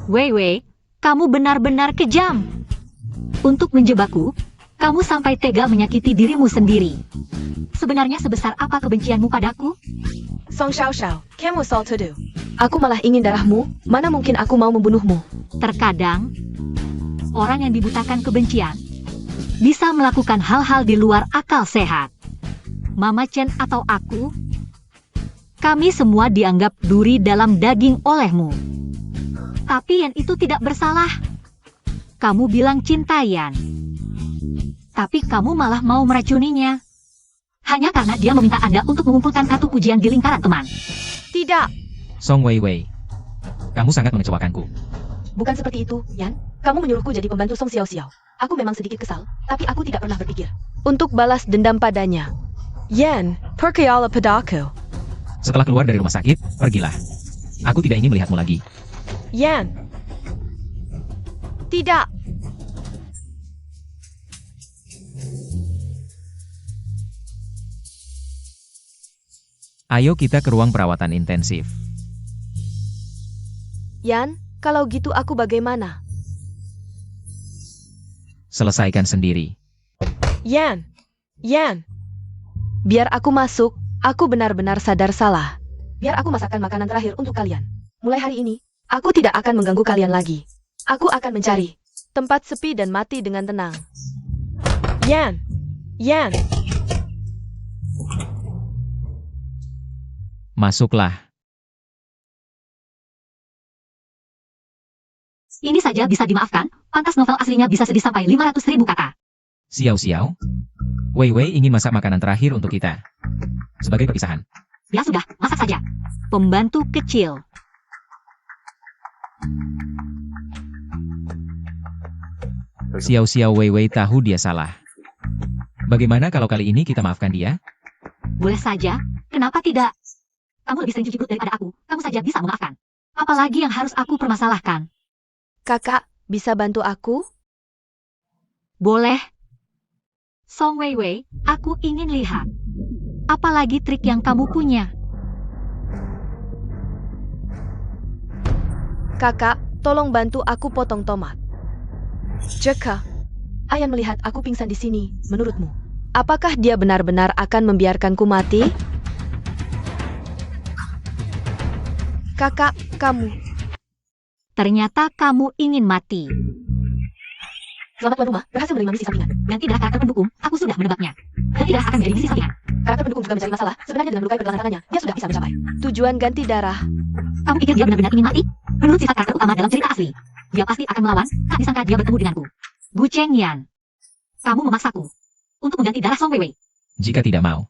Wei Wei, kamu benar-benar kejam. Untuk menjebakku, kamu sampai tega menyakiti dirimu sendiri. Sebenarnya sebesar apa kebencianmu padaku? Song Xiao, kamu soal tuduh. Aku malah ingin darahmu, mana mungkin aku mau membunuhmu. Terkadang, orang yang dibutakan kebencian bisa melakukan hal-hal di luar akal sehat. Mama Chen atau aku, kami semua dianggap duri dalam daging olehmu. Tapi Yan itu tidak bersalah. Kamu bilang cinta Yan. Tapi kamu malah mau meracuninya. Hanya karena dia meminta Anda untuk mengumpulkan kartu ujian di lingkaran teman. Tidak. Song Wei Wei, kamu sangat mengecewakanku. Bukan seperti itu, Yan. Kamu menyuruhku jadi pembantu Song Xiao. Aku memang sedikit kesal, tapi aku tidak pernah berpikir. Untuk balas dendam padanya. Yan, percayalah padaku. Setelah keluar dari rumah sakit, pergilah. Aku tidak ingin melihatmu lagi. Yan. Tidak. Ayo kita ke ruang perawatan intensif. Yan, kalau gitu aku bagaimana? Selesaikan sendiri. Yan. Biar aku masuk, aku benar-benar sadar salah. Biar aku masakkan makanan terakhir untuk kalian. Mulai hari ini, aku tidak akan mengganggu kalian lagi. Aku akan mencari Tempat sepi dan mati dengan tenang. Yan. Masuklah. Ini saja bisa dimaafkan, pantas novel aslinya bisa sedih sampai 500.000 kata. Xiao. Wei Wei ingin masak makanan terakhir untuk kita. Sebagai perpisahan. Ya sudah, masak saja. Pembantu kecil. Xiao Wei Wei tahu dia salah. Bagaimana kalau kali ini kita maafkan dia? Boleh saja, kenapa tidak? Kamu lebih sering cuci perut daripada aku, kamu saja bisa memaafkan. Apalagi yang harus aku permasalahkan? Kakak, bisa bantu aku? Boleh. Song Wei Wei, aku ingin lihat. Apalagi trik yang kamu punya? Kakak, tolong bantu aku potong tomat. Jeka, Ayan melihat aku pingsan di sini, menurutmu? apakah dia benar-benar akan membiarkanku mati? Kakak, kamu. Ternyata kamu ingin mati. Selamat tuan rumah, berhasil menerima misi sampingan. Ganti darah karakter pendukung, aku sudah menebaknya. Ganti darah akan menjadi misi sampingan. Karakter pendukung juga mencari masalah, sebenarnya dengan melukai pergelangan tangannya, dia sudah bisa mencapai. Tujuan ganti darah. Kamu pikir dia benar-benar ingin mati? Menurut sifat karakter utama dalam cerita asli, dia pasti akan melawan, tak disangka dia bertemu denganku. Bu Cheng Yan, kamu memaksaku untuk mengganti darah Song Wei Wei. Jika tidak mau,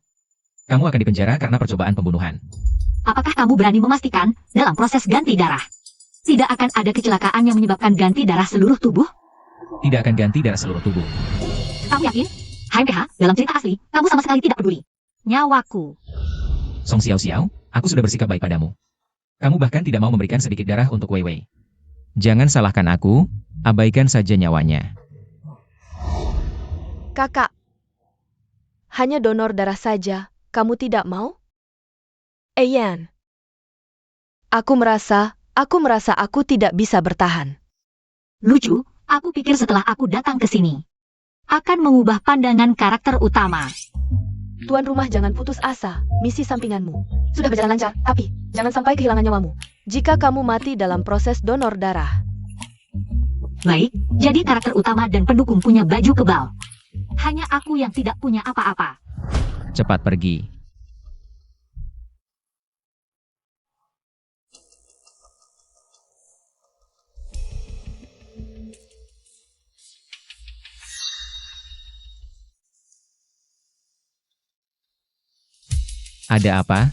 kamu akan dipenjara karena percobaan pembunuhan. Apakah kamu berani memastikan dalam proses ganti darah tidak akan ada kecelakaan yang menyebabkan ganti darah seluruh tubuh? Tidak akan ganti darah seluruh tubuh. Kamu yakin? HMPH, dalam cerita asli, kamu sama sekali tidak peduli. Nyawaku. Song Xiao, aku sudah bersikap baik padamu. Kamu bahkan tidak mau memberikan sedikit darah untuk Wei Wei. Jangan salahkan aku, abaikan saja nyawanya. Kakak. Hanya donor darah saja, kamu tidak mau? Yan. Aku merasa aku tidak bisa bertahan. Lucu, aku pikir setelah aku datang ke sini, akan mengubah pandangan karakter utama. Tuan rumah jangan putus asa, misi sampinganmu sudah berjalan lancar, tapi jangan sampai kehilangan nyawamu. Jika kamu mati dalam proses donor darah. Baik, jadi karakter utama dan pendukung punya baju kebal. Hanya aku yang tidak punya apa-apa. Cepat pergi. Ada apa?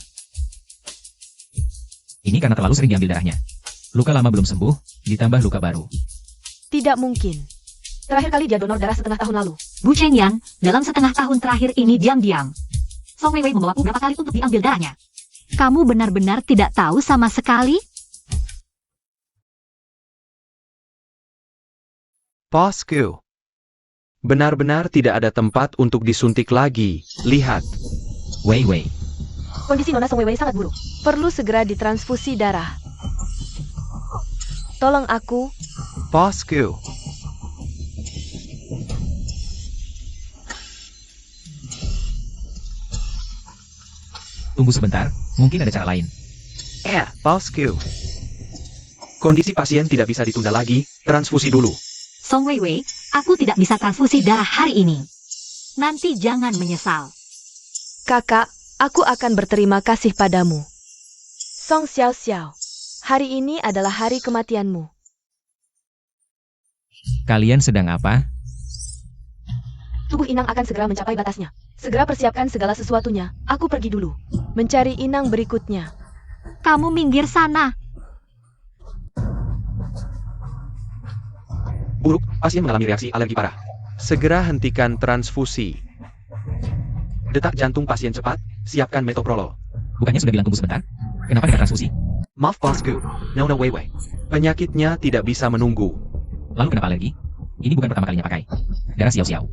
Ini karena terlalu sering diambil darahnya. Luka lama belum sembuh, ditambah luka baru. Tidak mungkin. Terakhir kali dia donor darah setengah tahun lalu. Bu Chengyan, dalam setengah tahun terakhir ini diam-diam. Song Weiwei membawaku berapa kali untuk diambil darahnya. Kamu benar-benar tidak tahu sama sekali? Bosku. Benar-benar tidak ada tempat untuk disuntik lagi. Lihat. Wei Wei. Kondisi Nona Song Weiwei sangat buruk. Perlu segera ditransfusi darah. Tolong aku. Bosku. Tunggu sebentar, mungkin ada cara lain. Bosku. Kondisi pasien tidak bisa ditunda lagi, transfusi dulu. Song Weiwei, aku tidak bisa transfusi darah hari ini. Nanti jangan menyesal. Kakak, aku akan berterima kasih padamu. Song Xiao Xiao, hari ini adalah hari kematianmu. Kalian sedang apa? Tubuh Inang akan segera mencapai batasnya. Segera persiapkan segala sesuatunya. Aku pergi dulu. Mencari inang berikutnya. Kamu minggir sana. Buruk, pasien mengalami reaksi alergi parah. Segera hentikan transfusi. Detak jantung pasien cepat, siapkan metoprolol. Bukannya sudah bilang tunggu sebentar? Kenapa tidak transfusi? Maaf bosku, Nona Weiwei. Penyakitnya tidak bisa menunggu. Lalu kenapa alergi? Ini bukan pertama kalinya pakai. Darah Xiao-Xiao.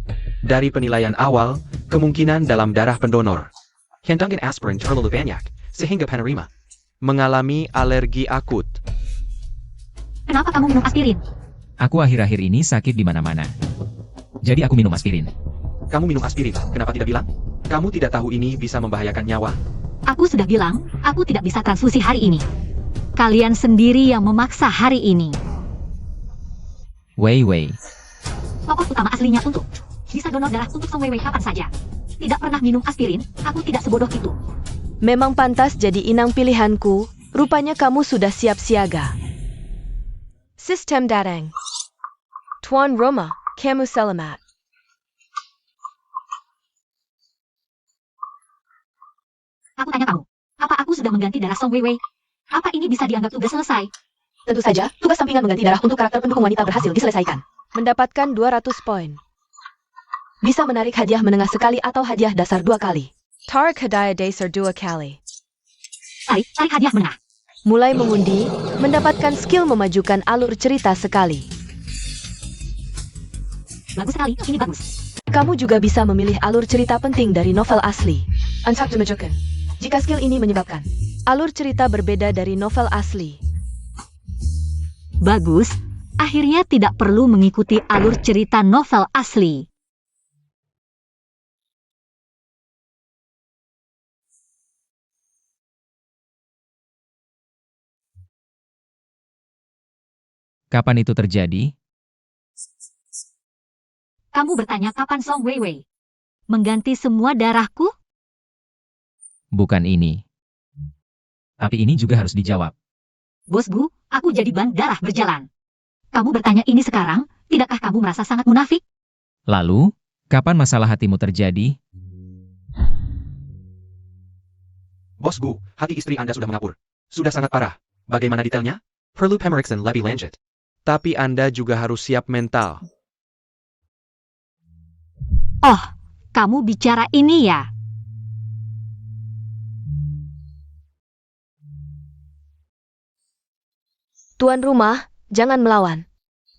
Dari penilaian awal, kemungkinan dalam darah pendonor Hindangkan aspirin terlalu banyak, sehingga penerima. mengalami alergi akut. Kenapa kamu minum aspirin? Aku akhir-akhir ini sakit di mana-mana. Jadi aku minum aspirin. Kamu minum aspirin, kenapa tidak bilang? Kamu tidak tahu ini bisa membahayakan nyawa? Aku sudah bilang, aku tidak bisa transfusi hari ini. Kalian sendiri yang memaksa hari ini. Wei Wei. Tokoh utama aslinya untuk bisa donor darah untuk Song Weiwei kapan saja. Tidak pernah minum aspirin, aku tidak sebodoh itu. Memang pantas jadi inang pilihanku. Rupanya kamu sudah siap siaga. Sistem datang. Tuan Roma, kamu selamat. Aku tanya kamu, apa aku sudah mengganti darah Song Weiwei? Apa ini bisa dianggap tugas selesai? Tentu saja, tugas sampingan mengganti darah untuk karakter pendukung wanita berhasil diselesaikan. Mendapatkan 200 poin. Bisa menarik hadiah menengah sekali atau hadiah dasar 2 kali. Tarik hadiah dasar 2 kali. Tarik hadiah menengah. Mulai mengundi, mendapatkan skill memajukan alur cerita sekali. Bagus sekali, ini bagus. Kamu juga bisa memilih alur cerita penting dari novel asli. Untap dimajukan. Jika skill ini menyebabkan Alur cerita berbeda dari novel asli. Bagus, akhirnya tidak perlu mengikuti alur cerita novel asli. Kapan itu terjadi? Kamu bertanya kapan Song Weiwei mengganti semua darahku? Bukan ini. Tapi ini juga harus dijawab. Bos Bu, aku jadi ban darah berjalan. Kamu bertanya ini sekarang, tidakkah kamu merasa sangat munafik? Lalu, kapan masalah hatimu terjadi? Bos Bu, hati istri Anda sudah mengapur. Sudah sangat parah. Bagaimana detailnya? Perlu pemeriksaan lebih lanjut. Tapi Anda juga harus siap mental. Oh, kamu bicara ini ya? Tuan rumah, jangan melawan.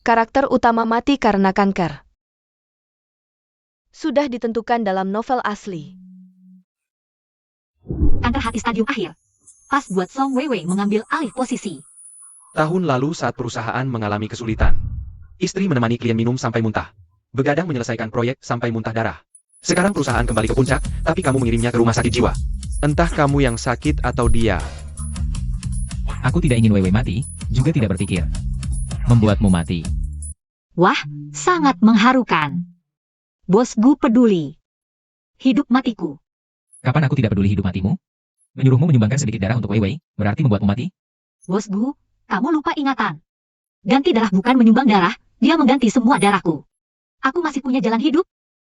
Karakter utama mati karena kanker. Sudah ditentukan dalam novel asli. Kanker hati stadium akhir. Pas buat Song Weiwei mengambil alih posisi. Tahun lalu saat perusahaan mengalami kesulitan. Istri menemani klien minum sampai muntah. Begadang menyelesaikan proyek sampai muntah darah. Sekarang perusahaan kembali ke puncak, tapi kamu mengirimnya ke rumah sakit jiwa. Entah kamu yang sakit atau dia. Aku tidak ingin Weiwei mati, juga tidak berpikir membuatmu mati. Wah, sangat mengharukan. Bos Gu peduli. Hidup matiku. Kapan aku tidak peduli hidup matimu? Menyuruhmu menyumbangkan sedikit darah untuk Weiwei, berarti membuatmu mati? Bos Gu, kamu lupa ingatan. Ganti darah bukan menyumbang darah, dia mengganti semua darahku. Aku masih punya jalan hidup.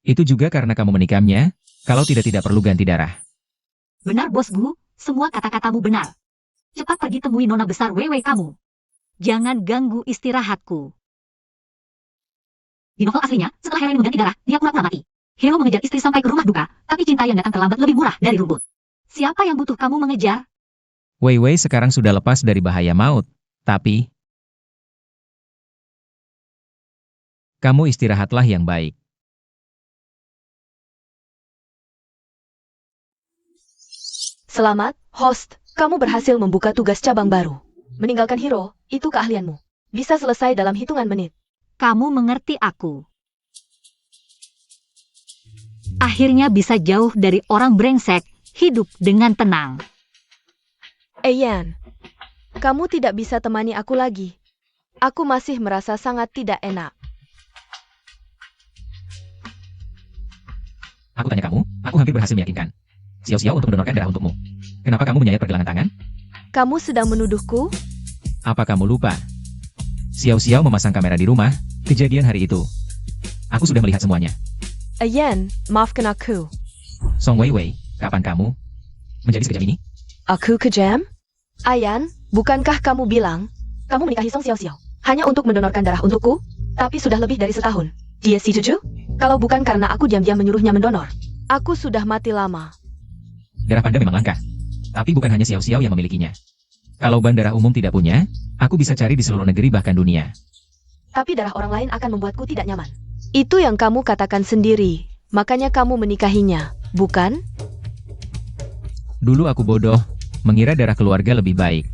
Itu juga karena kamu menikamnya, kalau tidak perlu ganti darah. Benar Bos Gu, semua kata-katamu benar. Cepat pergi temui nona besar Wewe kamu. Jangan ganggu istirahatku. Di novel aslinya, setelah heroin mengganti darah, dia pura-pura mati. Hero mengejar istri sampai ke rumah duka, tapi cinta yang datang terlambat lebih murah dari rumput. Siapa yang butuh kamu mengejar? Wei Wei sekarang sudah lepas dari bahaya maut. Tapi, kamu istirahatlah yang baik. Selamat, host. Kamu berhasil membuka tugas cabang baru. Meninggalkan hero, itu keahlianmu. Bisa selesai dalam hitungan menit. Kamu mengerti aku. Akhirnya bisa jauh dari orang brengsek, hidup dengan tenang. Yan, kamu tidak bisa temani aku lagi. Aku masih merasa sangat tidak enak. Aku tanya kamu, aku hampir berhasil meyakinkan. Xiao-Xiao untuk mendonorkan darah untukmu. Kenapa kamu menyayat pergelangan tangan? Kamu sedang menuduhku? Apa kamu lupa? Xiao-Xiao memasang kamera di rumah, kejadian hari itu. Aku sudah melihat semuanya. Yan, maafkan aku. Song Wei Wei, kapan kamu menjadi sekejam ini? Aku kejam? Ayan, bukankah kamu bilang Kamu menikahi Song Xiao-Xiao hanya untuk mendonorkan darah untukku, tapi sudah lebih dari setahun. Dia setuju? Kalau bukan karena aku diam-diam menyuruhnya mendonor. aku sudah mati lama? Darah panda memang langka. Tapi bukan hanya Xiao-Xiao yang memilikinya. Kalau bandara umum tidak punya, aku bisa cari di seluruh negeri bahkan dunia. Tapi darah orang lain akan membuatku tidak nyaman. Itu yang kamu katakan sendiri. Makanya kamu menikahinya, bukan? Dulu aku bodoh, mengira darah keluarga lebih baik.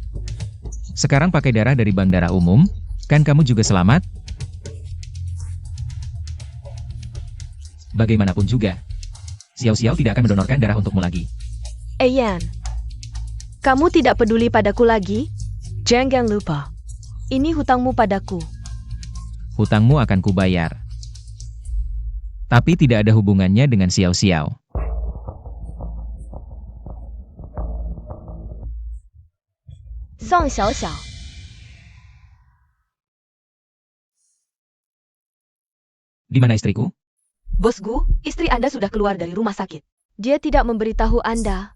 Sekarang pakai darah dari bank darah umum, kan kamu juga selamat? Bagaimanapun juga, Xiao-Xiao tidak akan mendonorkan darah untukmu lagi. Yan, kamu tidak peduli padaku lagi? Jangan lupa. Ini hutangmu padaku. Hutangmu akan kubayar. Tapi tidak ada hubungannya dengan Xiao-Xiao. Song Xiao-Xiao. Di mana istriku? Bosku, istri Anda sudah keluar dari rumah sakit. Dia tidak memberitahu Anda.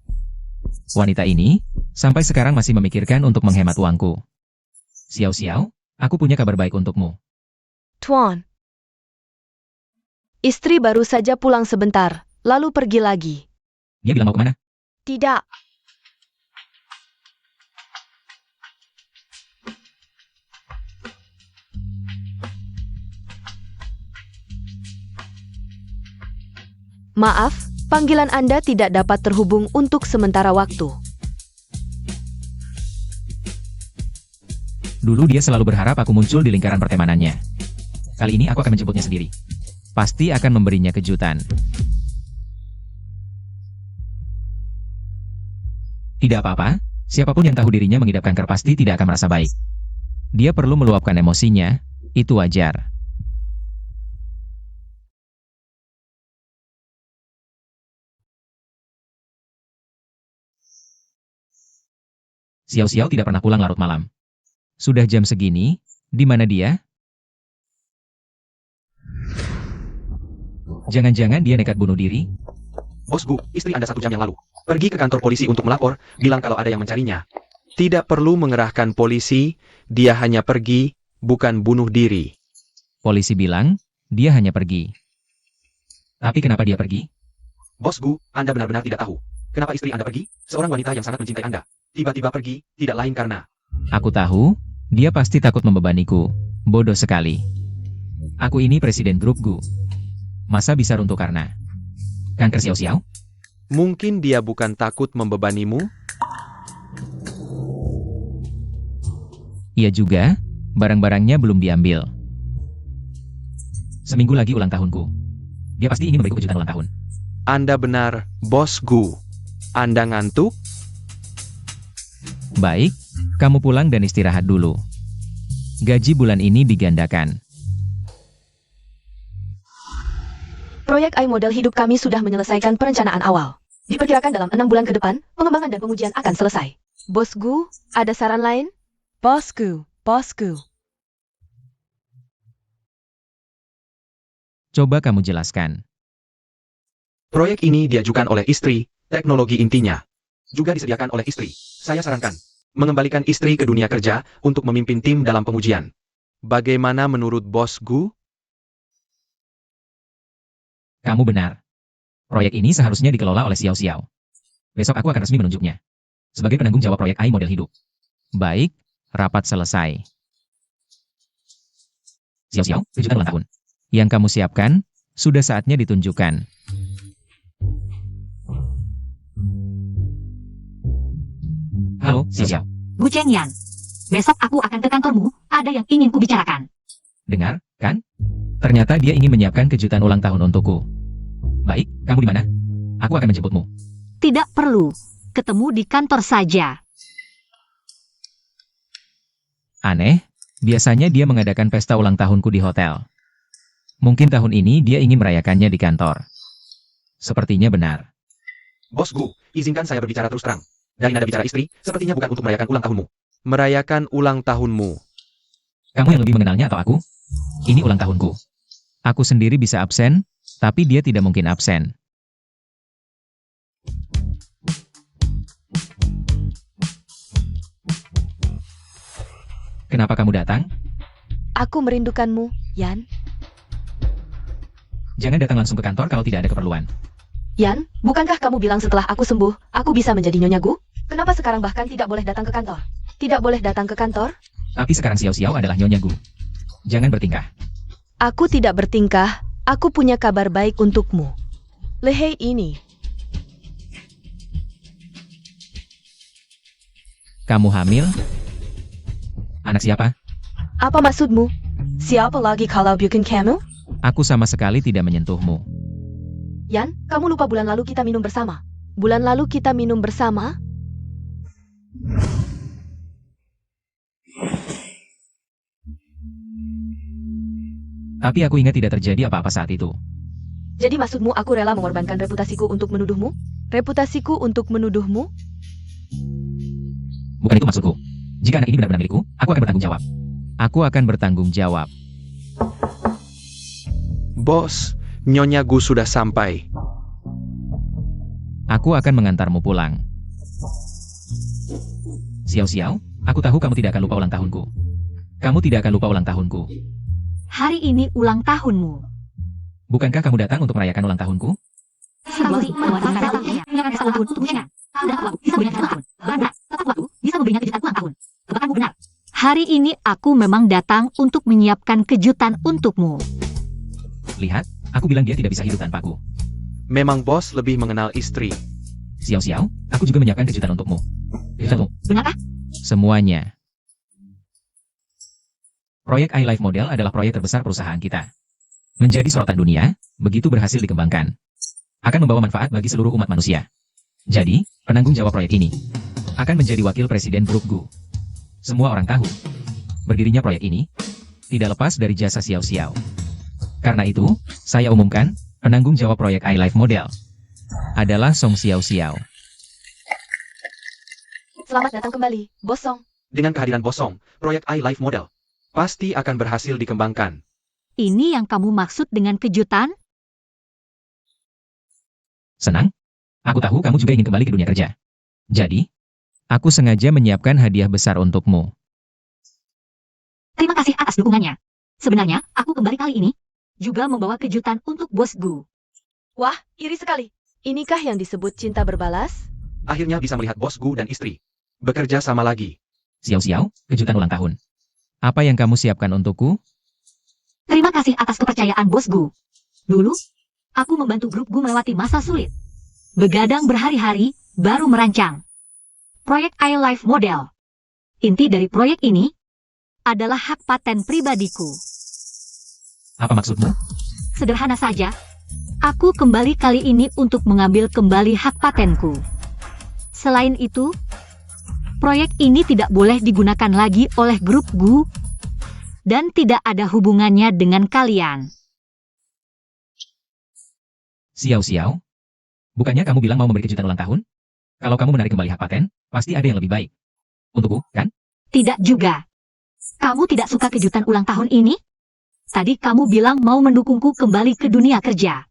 Wanita ini, sampai sekarang masih memikirkan untuk menghemat uangku. Xiao-Xiao, aku punya kabar baik untukmu. Tuan. Istri baru saja pulang sebentar, lalu pergi lagi. Dia bilang mau kemana? Tidak. Maaf, panggilan Anda tidak dapat terhubung untuk sementara waktu. Dulu dia selalu berharap aku muncul di lingkaran pertemanannya. Kali ini aku akan menjemputnya sendiri. Pasti akan memberinya kejutan. Tidak apa-apa, siapapun yang tahu dirinya mengidap kanker pasti tidak akan merasa baik. Dia perlu meluapkan emosinya, itu wajar. Xiao-Xiao tidak pernah pulang larut malam. Sudah jam segini, di mana dia? Jangan-jangan dia nekat bunuh diri? Bosku, istri Anda 1 jam yang lalu pergi ke kantor polisi untuk melapor, bilang kalau ada yang mencarinya. Tidak perlu mengerahkan polisi, dia hanya pergi, bukan bunuh diri. Polisi bilang, dia hanya pergi. Tapi kenapa dia pergi? Bosku, Anda benar-benar tidak tahu. Kenapa istri Anda pergi? Seorang wanita yang sangat mencintai Anda. Tiba-tiba pergi, tidak lain karena... Aku tahu, dia pasti takut membebaniku. Bodoh sekali. Aku ini presiden grup Gu. Masa bisa runtuh karena kanker Xiao-Xiao? Mungkin dia bukan takut membebanimu? Iya juga, barang-barangnya belum diambil. Seminggu lagi ulang tahunku. Dia pasti ingin memberiku kejutan ulang tahun. Anda benar, Bos Gu. Anda ngantuk? Baik, kamu pulang dan istirahat dulu. Gaji bulan ini digandakan. Proyek iModel hidup kami sudah menyelesaikan perencanaan awal. Diperkirakan dalam 6 bulan ke depan, pengembangan dan pengujian akan selesai. Bosku, ada saran lain? Bosku. Coba kamu jelaskan. Proyek ini diajukan oleh istri, teknologi intinya juga disediakan oleh istri. Saya sarankan, Mengembalikan istri ke dunia kerja untuk memimpin tim dalam pengujian. Bagaimana menurut bos Gu? Kamu benar. Proyek ini seharusnya dikelola oleh Xiao Xiao. Besok aku akan resmi menunjuknya sebagai penanggung jawab proyek AI model hidup. Baik, rapat selesai. Xiao Xiao, kejutan ulang tahun yang kamu siapkan sudah saatnya ditunjukkan. Halo, Xiao Xiao. Bu Chen Yan, besok aku akan ke kantormu, ada yang ingin kubicarakan. Dengar, kan? Ternyata dia ingin menyiapkan kejutan ulang tahun untukku. Baik, kamu di mana? Aku akan menjemputmu. Tidak perlu, ketemu di kantor saja. Aneh, biasanya dia mengadakan pesta ulang tahunku di hotel. Mungkin tahun ini dia ingin merayakannya di kantor. Sepertinya benar. Bos Gu, izinkan saya berbicara terus terang. Dari nada bicara istri, sepertinya bukan untuk merayakan ulang tahunmu. Merayakan ulang tahunmu. Kamu yang lebih mengenalnya atau aku? Ini ulang tahunku. Aku sendiri bisa absen, tapi dia tidak mungkin absen. Kenapa kamu datang? Aku merindukanmu, Yan. Jangan datang langsung ke kantor kalau tidak ada keperluan. Yan, bukankah kamu bilang setelah aku sembuh, aku bisa menjadi Nyonya Gu? Kenapa sekarang bahkan tidak boleh datang ke kantor? Tidak boleh datang ke kantor? Tapi sekarang Xiao Xiao adalah Nyonya Gu. Jangan bertingkah. Aku tidak bertingkah. Aku punya kabar baik untukmu. Lehei ini. Kamu hamil? Anak siapa? Apa maksudmu? Siapa lagi kalau bukan kamu? Aku sama sekali tidak menyentuhmu. Yan, kamu lupa bulan lalu kita minum bersama. Bulan lalu kita minum bersama? Tapi aku ingat tidak terjadi apa-apa saat itu. Jadi maksudmu aku rela mengorbankan reputasiku untuk menuduhmu? Reputasiku untuk menuduhmu? Bukan itu maksudku. Jika anak ini benar-benar milikku, aku akan bertanggung jawab. Aku akan bertanggung jawab. Bos, Nyonya Gu sudah sampai. Aku akan mengantarmu pulang. Xiao Xiao, aku tahu kamu tidak akan lupa ulang tahunku. Kamu tidak akan lupa ulang tahunku. Hari ini ulang tahunmu. Bukankah kamu datang untuk merayakan ulang tahunku? Situasi menawarkan waktunya, mengingatkan ulang tahun untuk Chen. Dan waktu bisa memberinya kejutan ulang tahun. Benar, tepat waktu bisa memberinya kejutan ulang tahun. Tebakanmu benar. Hari ini aku memang datang untuk menyiapkan kejutan untukmu. Lihat, aku bilang dia tidak bisa hidup tanpaku. Memang bos lebih mengenal istri. Xiao Xiao, aku juga menyiapkan kejutan untukmu. Kejutanmu. Benarkah? Semuanya. Proyek iLife Model adalah proyek terbesar perusahaan kita. Menjadi sorotan dunia, begitu berhasil dikembangkan. Akan membawa manfaat bagi seluruh umat manusia. Jadi, penanggung jawab proyek ini akan menjadi wakil presiden Grup Gu. Semua orang tahu, berdirinya proyek ini tidak lepas dari jasa Xiao Xiao. Karena itu, saya umumkan, penanggung jawab proyek iLife Model adalah Song Xiao Xiao. Selamat datang kembali, Bos Song. Dengan kehadiran Bos Song, proyek iLife Model pasti akan berhasil dikembangkan. Ini yang kamu maksud dengan kejutan? Senang? Aku tahu kamu juga ingin kembali ke dunia kerja. Jadi, aku sengaja menyiapkan hadiah besar untukmu. Terima kasih atas dukungannya. Sebenarnya, aku kembali kali ini juga membawa kejutan untuk Bos Gu. Wah, iri sekali. Inikah yang disebut cinta berbalas? Akhirnya bisa melihat Bos Gu dan istri bekerja sama lagi. Xiao Xiao, kejutan ulang tahun. Apa yang kamu siapkan untukku? Terima kasih atas kepercayaan Bos Gu. Dulu, aku membantu Grup Gu melewati masa sulit. Begadang berhari-hari, baru merancang proyek iLife Model. Inti dari proyek ini adalah hak paten pribadiku. Apa maksudmu? Sederhana saja, aku kembali kali ini untuk mengambil kembali hak patenku. Selain itu, proyek ini tidak boleh digunakan lagi oleh Grup Gu dan tidak ada hubungannya dengan kalian. Xiao Xiao, bukannya kamu bilang mau memberi kejutan ulang tahun? Kalau kamu menarik kembali hak paten, pasti ada yang lebih baik. Untukku, kan? Tidak juga. Kamu tidak suka kejutan ulang tahun ini? Tadi kamu bilang mau mendukungku kembali ke dunia kerja.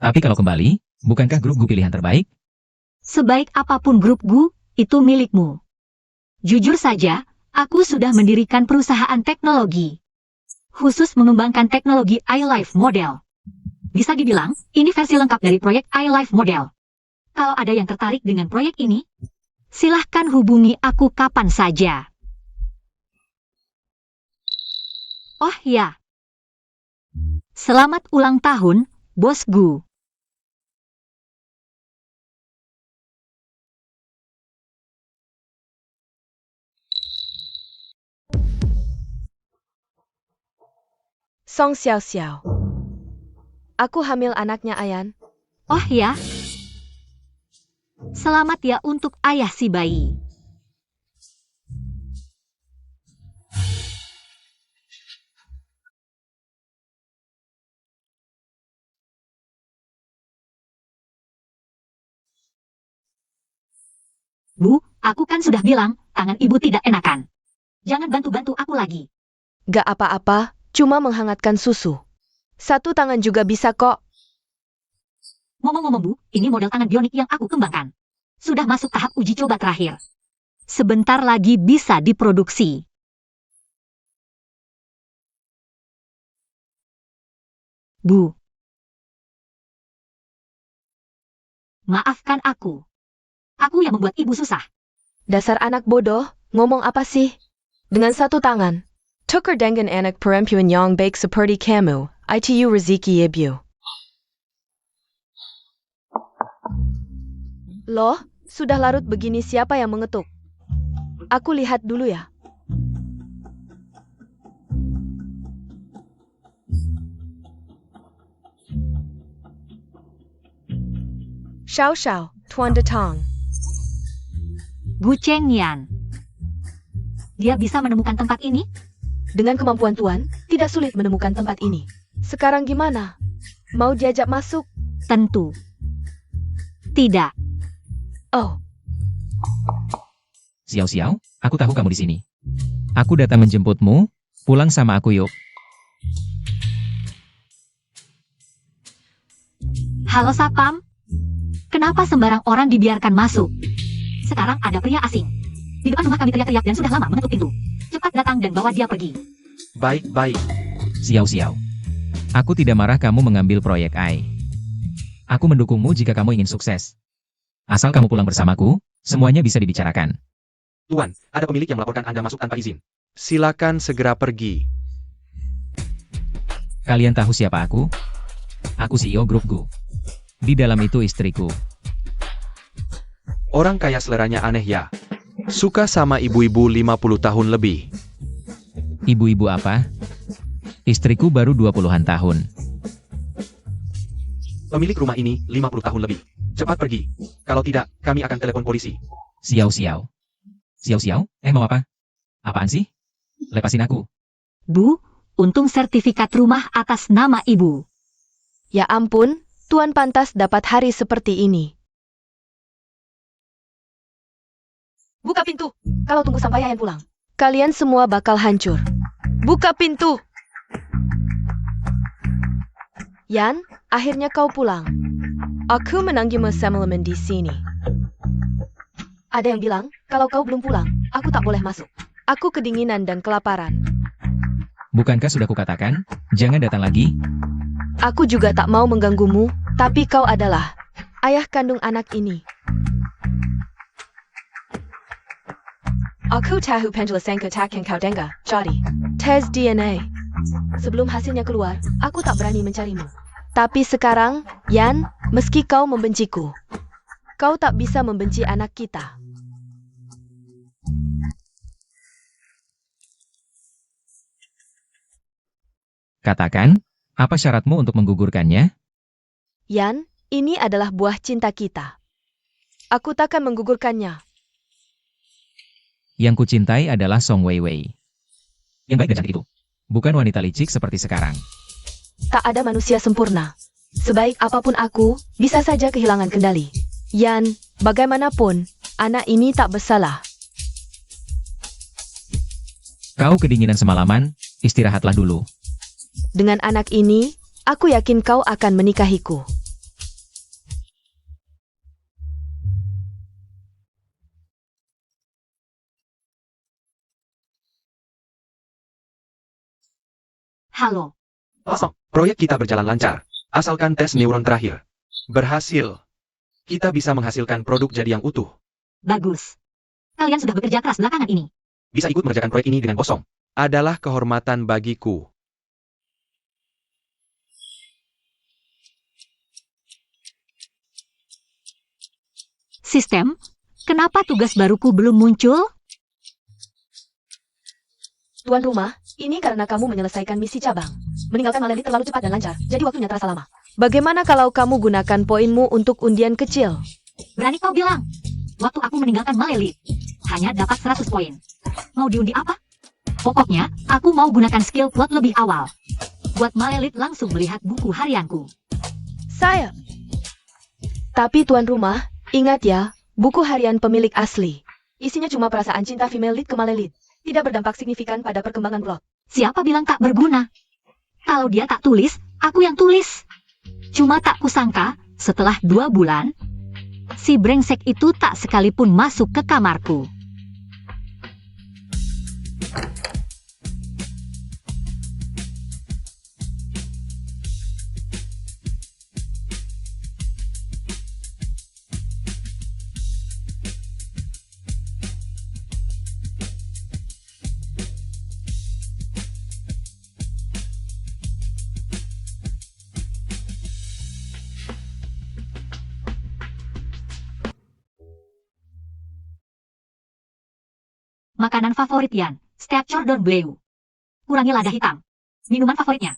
Tapi kalau kembali, bukankah Grup Gu pilihan terbaik? Sebaik apapun Grup Gu, itu milikmu. Jujur saja, aku sudah mendirikan perusahaan teknologi. Khusus mengembangkan teknologi iLife Model. Bisa dibilang, ini versi lengkap dari proyek iLife Model. Kalau ada yang tertarik dengan proyek ini, silahkan hubungi aku kapan saja. Oh ya. Selamat ulang tahun, Bos Gu. Song Xiao Xiao. Aku hamil anaknya Ayan. Oh ya. Selamat ya untuk ayah si bayi. Bu, aku kan sudah bilang, tangan ibu tidak enakan. Jangan bantu-bantu aku lagi. Gak apa-apa, cuma menghangatkan susu. Satu tangan juga bisa kok. Ngomong-ngomong Bu, ini model tangan bionik yang aku kembangkan. Sudah masuk tahap uji coba terakhir. Sebentar lagi bisa diproduksi. Bu. Maafkan aku. Aku yang membuat ibu susah. Dasar anak bodoh, ngomong apa sih? Dengan satu tangan. Tuker dengan anak perempuan yang baik seperti kamu, itu rezeki ibu. Loh, sudah larut begini siapa yang mengetuk? Aku lihat dulu ya. Xiao Xiao, Tuan Datang. Bu Cheng Yan. Dia bisa menemukan tempat ini? Dengan kemampuan Tuan, tidak sulit menemukan tempat ini. Sekarang gimana? Mau diajak masuk? Tentu. Tidak. Oh, Xiao-Xiao, aku tahu kamu di sini. Aku datang menjemputmu, pulang sama aku yuk. Halo Sapam. Kenapa sembarang orang dibiarkan masuk? Sekarang ada pria asing. Di depan rumah kami teriak-teriak dan sudah lama mengetuk pintu. Cepat datang dan bawa dia pergi. Baik-baik. Xiao-Xiao. Aku tidak marah kamu mengambil proyek AI. Aku mendukungmu jika kamu ingin sukses. Asal kamu pulang bersamaku, semuanya bisa dibicarakan. Tuan, ada pemilik yang melaporkan Anda masuk tanpa izin. Silakan segera pergi. Kalian tahu siapa aku? Aku CEO Grup Gu. Di dalam itu istriku. Orang kaya seleranya aneh ya. Suka sama ibu-ibu 50 tahun lebih. Ibu-ibu apa? Istriku baru 20-an tahun. Pemilik rumah ini 50 tahun lebih. Cepat pergi. Kalau tidak, kami akan telepon polisi. Xiao-Xiao. Xiao-Xiao, mau apa? Apaan sih? Lepasin aku. Bu, untung sertifikat rumah atas nama ibu. ya ampun, Tuan pantas dapat hari seperti ini. Buka pintu. Kalau tunggu sampai Yayan pulang. Kalian semua bakal hancur. Buka pintu! Yan, akhirnya kau pulang. Aku menanggungmu semalaman di sini. Ada yang bilang, kalau kau belum pulang, aku tak boleh masuk. Aku kedinginan dan kelaparan. Bukankah sudah kukatakan, jangan datang lagi? Aku juga tak mau mengganggumu, tapi kau adalah ayah kandung anak ini. Aku tahu penjelasan takkan kau dengar, jadi. Tes DNA. Sebelum hasilnya keluar, aku tak berani mencarimu. Tapi sekarang, Yan, meski kau membenciku, kau tak bisa membenci anak kita. Katakan, apa syaratmu untuk menggugurkannya? Yan, ini adalah buah cinta kita. Aku takkan menggugurkannya. Yang kucintai adalah Song Weiwei. Yang baik dan cantik itu. Bukan wanita licik seperti sekarang. Tak ada manusia sempurna. Sebaik apapun aku, bisa saja kehilangan kendali. Yan, bagaimanapun, anak ini tak bersalah. Kau kedinginan semalaman, istirahatlah dulu. Dengan anak ini, aku yakin kau akan menikahiku. Halo. Kosong. Proyek kita berjalan lancar. Asalkan tes neuron terakhir berhasil, kita bisa menghasilkan produk jadi yang utuh. Bagus. Kalian sudah bekerja keras belakangan ini. Bisa ikut mengerjakan proyek ini dengan kosong. Adalah kehormatan bagiku. Sistem, kenapa tugas baruku belum muncul? Tuan rumah, ini karena kamu menyelesaikan misi cabang. Meninggalkan Malelit terlalu cepat dan lancar, jadi waktunya terasa lama. Bagaimana kalau kamu gunakan poinmu untuk undian kecil? Berani kau bilang? Waktu aku meninggalkan Malelit, hanya dapat 100 poin. Mau diundi apa? Pokoknya, aku mau gunakan skill plot lebih awal. Buat Malelit langsung melihat buku harianku. Saya. Tapi tuan rumah, ingat ya, buku harian pemilik asli. Isinya cuma perasaan cinta female lead ke Malelit. Tidak berdampak signifikan pada perkembangan plot. Siapa bilang tak berguna? Kalau dia tak tulis, aku yang tulis. Cuma tak kusangka, setelah 2 bulan, si brengsek itu tak sekalipun masuk ke kamarku. Makanan favorit Yan, steak cordon bleu. Kurangi lada hitam. Minuman favoritnya,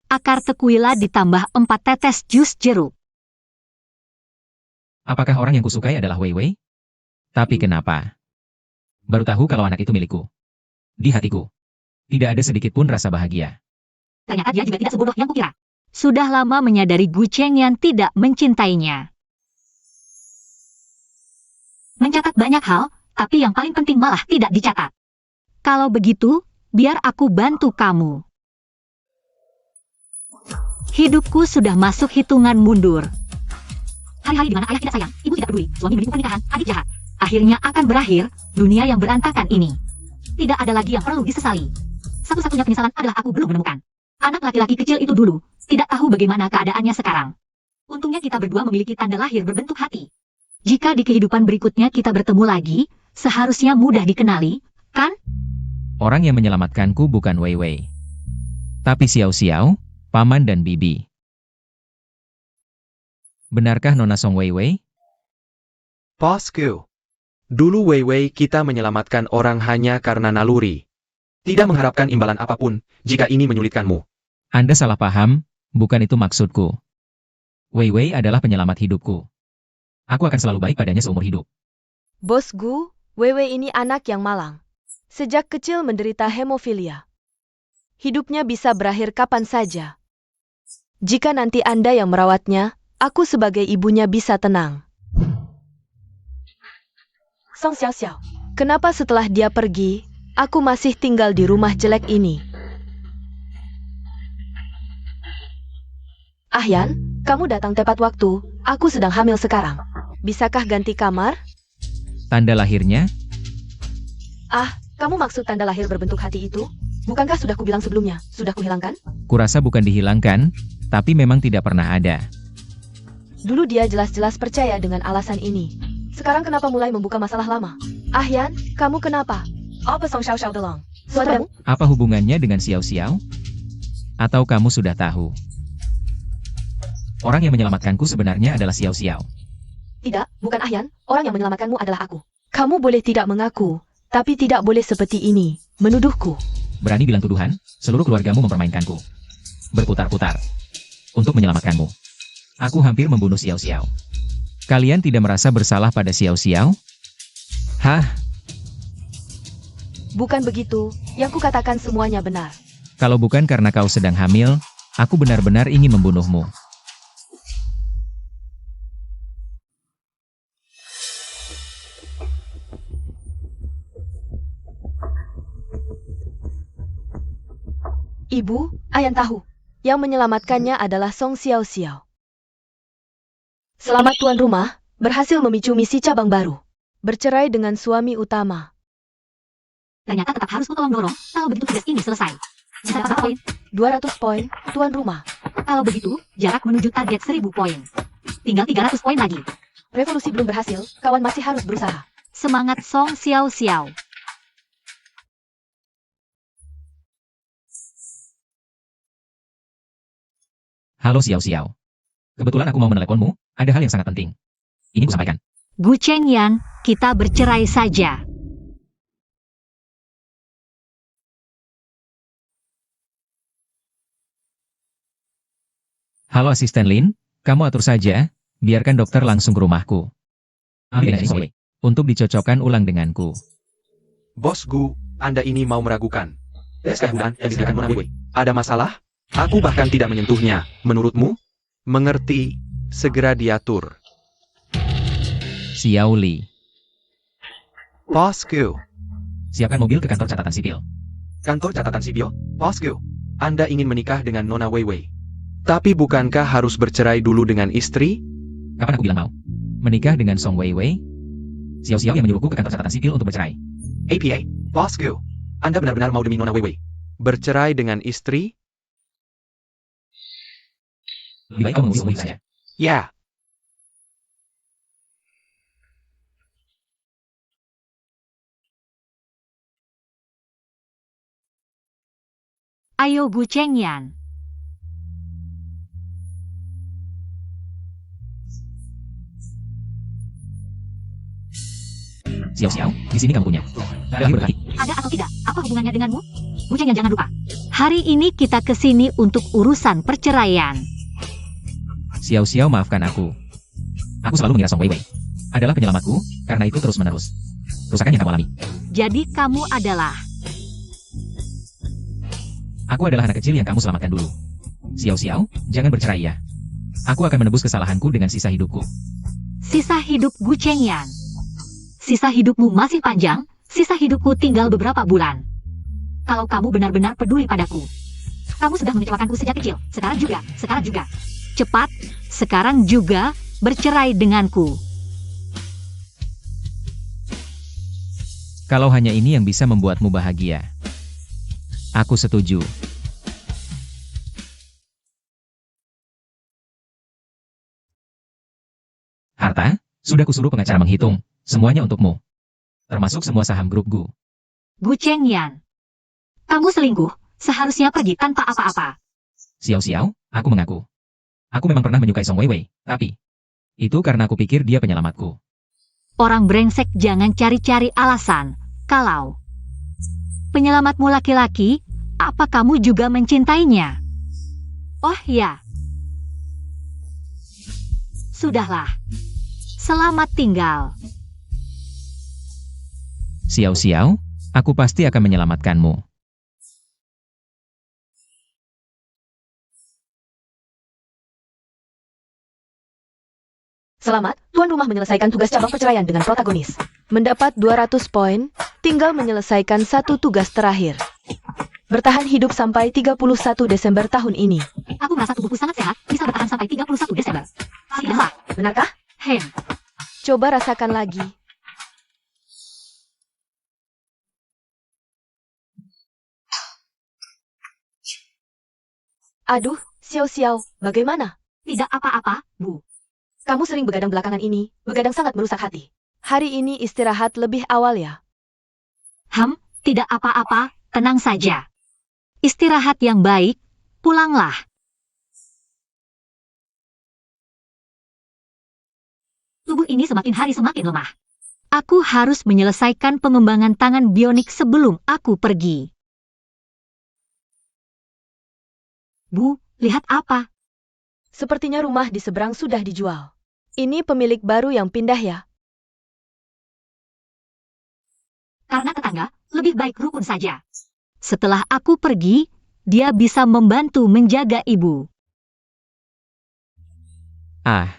akar tequila ditambah 4 tetes jus jeruk. Apakah orang yang kusukai adalah Wei Wei? Tapi kenapa? Baru tahu kalau anak itu milikku. Di hatiku, tidak ada sedikit pun rasa bahagia. Ternyata dia juga tidak sebodoh yang kukira. Sudah lama menyadari Gu Cheng yang tidak mencintainya. Mencatat banyak hal, tapi yang paling penting malah tidak dicatat. Kalau begitu, biar aku bantu kamu. Hidupku sudah masuk hitungan mundur. Hari-hari di mana ayah tidak sayang, ibu tidak peduli, suami menipu pernikahan, adik jahat. Akhirnya akan berakhir, dunia yang berantakan ini. Tidak ada lagi yang perlu disesali. Satu-satunya penyesalan adalah aku belum menemukan anak laki-laki kecil itu dulu. Tidak tahu bagaimana keadaannya sekarang. Untungnya kita berdua memiliki tanda lahir berbentuk hati. Jika di kehidupan berikutnya kita bertemu lagi, seharusnya mudah dikenali, kan? Orang yang menyelamatkanku bukan Wei Wei, tapi Xiao Xiao, Paman dan Bibi. Benarkah Nona Song Wei Wei? Bosku. Dulu Wei Wei kita menyelamatkan orang hanya karena naluri. Tidak mengharapkan imbalan apapun jika ini menyulitkanmu. Anda salah paham, bukan itu maksudku. Wei Wei adalah penyelamat hidupku. Aku akan selalu baik padanya seumur hidup. Bos Gu, Wewe ini anak yang malang. Sejak kecil menderita hemofilia. Hidupnya bisa berakhir kapan saja. Jika nanti Anda yang merawatnya, aku sebagai ibunya bisa tenang. Song Xiao Xiao. Kenapa setelah dia pergi, aku masih tinggal di rumah jelek ini? Ahyan, kamu datang tepat waktu. Aku sedang hamil sekarang. Bisakah ganti kamar? Tanda lahirnya? Kamu maksud tanda lahir berbentuk hati itu? Bukankah sudah kubilang sebelumnya, sudah kuhilangkan? Kurasa bukan dihilangkan, tapi memang tidak pernah ada. Dulu dia jelas-jelas percaya dengan alasan ini. Sekarang kenapa mulai membuka masalah lama? Ahyan, kamu kenapa? Apa Song Xiao Xiao Delong? Suadamu? Apa hubungannya dengan Xiao Xiao? Atau kamu sudah tahu? Orang yang menyelamatkanku sebenarnya adalah Xiao Xiao. Tidak, bukan Ahyan. Orang yang menyelamatkanmu adalah aku. Kamu boleh tidak mengaku, tapi tidak boleh seperti ini, menuduhku. Berani bilang tuduhan, seluruh keluargamu mempermainkanku. Berputar-putar. Untuk menyelamatkanmu. Aku hampir membunuh Xiao Xiao. Kalian tidak merasa bersalah pada Xiao Xiao? Hah? Bukan begitu, yang kukatakan semuanya benar. Kalau bukan karena kau sedang hamil, aku benar-benar ingin membunuhmu. Ibu, Ayan tahu. Yang menyelamatkannya adalah Song Xiao Xiao. Selamat tuan rumah, berhasil memicu misi cabang baru. Bercerai dengan suami utama. Ternyata tetap harus kutolong dorong, kalau begitu tugas ini selesai. Bisa dapat poin. 200 poin, tuan rumah. Kalau begitu, jarak menuju target 1000 poin. Tinggal 300 poin lagi. Revolusi belum berhasil, kawan masih harus berusaha. Semangat Song Xiao Xiao. Halo Xiao Xiao. Kebetulan aku mau meneleponmu, ada hal yang sangat penting. Ingin kusampaikan. Gu Chengyan, kita bercerai saja. Halo asisten Lin, kamu atur saja, biarkan dokter langsung ke rumahku. Ambil dengan Song Wei, untuk dicocokkan ulang denganku. Bos Gu, Anda ini mau meragukan. Tes kebunan yang disediakan Nona Wei. Ada masalah? Aku bahkan tidak menyentuhnya. Menurutmu? Mengerti, segera diatur. Xiao Li, Bosku, siapkan mobil ke kantor catatan sipil. Kantor catatan sipil? Bos Gu, Anda ingin menikah dengan Nona Wei Wei. tapi bukankah harus bercerai dulu dengan istri? Kapan aku bilang mau? Menikah dengan Song Wei Wei? Xiao Xiao yang menyuruhku ke kantor catatan sipil untuk bercerai. APA, Bos Gu, Anda benar-benar mau demi Nona Wei Wei. Bercerai dengan istri? Lebih baik kau mengurus saja. Ya, Ayo Gu Chengyan. Xiao Xiao, di sini kamu punya. Terakhir berkali. Ada atau tidak? Apa hubungannya denganmu? Gu Chengyan, jangan lupa. Hari ini kita ke sini untuk urusan perceraian. Xiao Xiao, maafkan aku. Aku selalu mengira Song Wei Wei adalah penyelamatku, karena itu terus-menerus. Kerusakan yang kamu alami. Jadi kamu adalah... Aku adalah anak kecil yang kamu selamatkan dulu. Xiao Xiao, jangan bercerai ya. Aku akan menebus kesalahanku dengan sisa hidupku. Sisa hidup Gu Chengyan. Sisa hidupmu masih panjang, sisa hidupku tinggal beberapa bulan. Kalau kamu benar-benar peduli padaku. Kamu sudah mengecewakanku sejak kecil, sekarang juga. Cepat, sekarang juga, bercerai denganku. Kalau hanya ini yang bisa membuatmu bahagia, aku setuju. Harta, sudah kusuruh pengacara menghitung. Semuanya untukmu. Termasuk semua saham grup Gu. Gu Chengyan. Kamu selingkuh, seharusnya pergi tanpa apa-apa. Xiao Xiao, aku mengaku. Aku memang pernah menyukai Song Wei Wei, tapi itu karena aku pikir dia penyelamatku. Orang brengsek jangan cari-cari alasan. Kalau penyelamatmu laki-laki, apa kamu juga mencintainya? Oh ya. Sudahlah. Selamat tinggal. Xiao Xiao, aku pasti akan menyelamatkanmu. Selamat, tuan rumah menyelesaikan tugas cabang perceraian dengan protagonis. Mendapat 200 poin, tinggal menyelesaikan satu tugas terakhir. Bertahan hidup sampai 31 Desember tahun ini. Aku merasa tubuhku sangat sehat, bisa bertahan sampai 31 Desember. Tidak. Benarkah? Coba rasakan lagi. Aduh, Xiao Xiao, bagaimana? Tidak apa-apa, Bu. Kamu sering begadang belakangan ini, begadang sangat merusak hati. Hari ini istirahat lebih awal ya. Tidak apa-apa, tenang saja. Istirahat yang baik, pulanglah. Tubuh ini semakin hari semakin lemah. Aku harus menyelesaikan pengembangan tangan bionik sebelum aku pergi. Bu, lihat apa? Sepertinya rumah di seberang sudah dijual. Ini pemilik baru yang pindah ya. Karena tetangga, lebih baik rukun saja. Setelah aku pergi, dia bisa membantu menjaga ibu. Ah,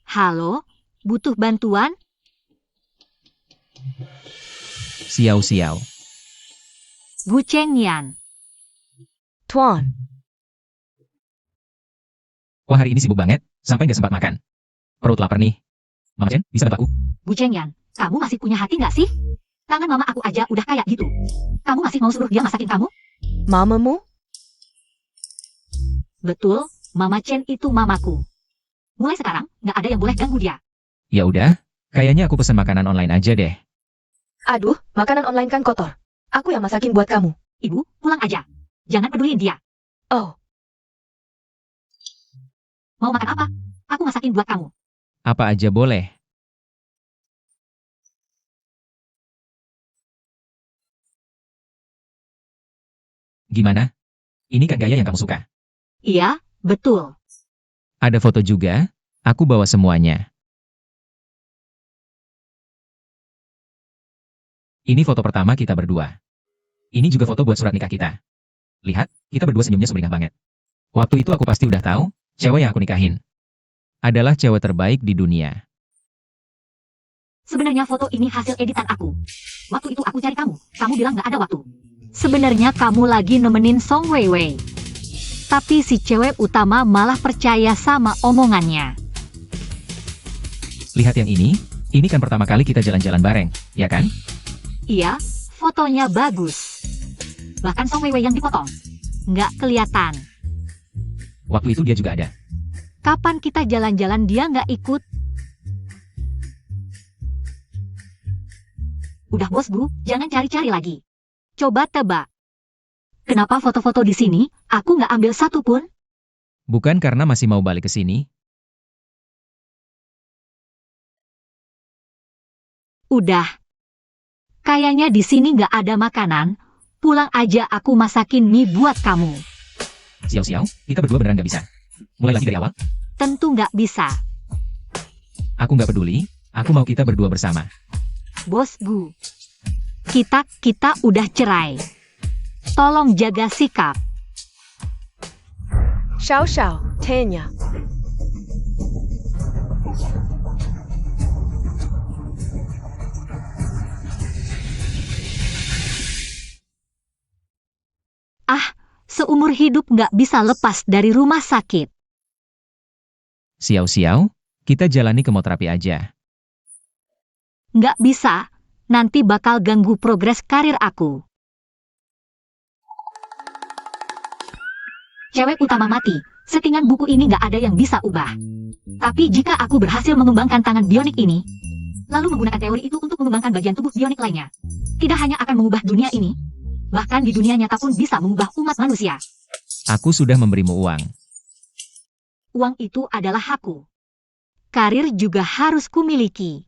Halo, butuh bantuan? Xiao Xiao. Gu Chengyan. Tuan, Wah, hari ini sibuk banget, sampai nggak sempat makan. Perut lapar nih. Mama Chen, bisa bantu aku? Gu Chengyan, kamu masih punya hati nggak sih? Tangan mama aku aja udah kayak gitu. Kamu masih mau suruh dia masakin kamu? Mamamu? Betul, Mama Chen itu mamaku. Mulai sekarang, nggak ada yang boleh ganggu dia. Ya udah, kayaknya aku pesan makanan online aja deh. Aduh, makanan online kan kotor. Aku yang masakin buat kamu. Ibu, pulang aja. Jangan peduliin dia. Oh, Mau makan apa? Aku masakin buat kamu. Apa aja boleh. Gimana? Ini kan gaya yang kamu suka. Iya, betul. Ada foto juga, aku bawa semuanya. Ini foto pertama kita berdua. Ini juga foto buat surat nikah kita. Lihat, kita berdua senyumnya sumringah banget. Waktu itu aku pasti udah tahu, cewek yang aku nikahin adalah cewek terbaik di dunia. Sebenarnya foto ini hasil editan aku. Waktu itu aku cari kamu. Kamu bilang nggak ada waktu. Sebenarnya kamu lagi nemenin Song Weiwei. Tapi si cewek utama malah percaya sama omongannya. Lihat yang ini kan pertama kali kita jalan-jalan bareng, ya kan? Iya, fotonya bagus. Bahkan Song Weiwei yang dipotong. Nggak kelihatan. Waktu itu dia juga ada. Kapan kita jalan-jalan dia nggak ikut? Udah bos Bu, jangan cari-cari lagi. Coba tebak. Kenapa foto-foto di sini, aku nggak ambil satu pun? Bukan karena masih mau balik ke sini? Udah. Kayaknya di sini nggak ada makanan. Pulang aja aku masakin mie buat kamu. Xiao-xiao, kita berdua beneran gak bisa. Mulai lagi dari awal? Tentu nggak bisa. Aku nggak peduli, aku mau kita berdua bersama. Bos Gu. Kita udah cerai. Tolong jaga sikap. Xiao Xiao, Tanya. Seumur hidup nggak bisa lepas dari rumah sakit. Xiao-xiao, kita jalani kemoterapi aja. Nggak bisa, nanti bakal ganggu progres karir aku. Cewek utama mati, settingan buku ini nggak ada yang bisa ubah. Tapi jika aku berhasil mengembangkan tangan bionik ini, lalu menggunakan teori itu untuk mengembangkan bagian tubuh bionik lainnya, tidak hanya akan mengubah dunia ini, bahkan di dunia nyata pun bisa mengubah umat manusia. Aku sudah memberimu uang. Uang itu adalah hakku. Karir juga harus kumiliki.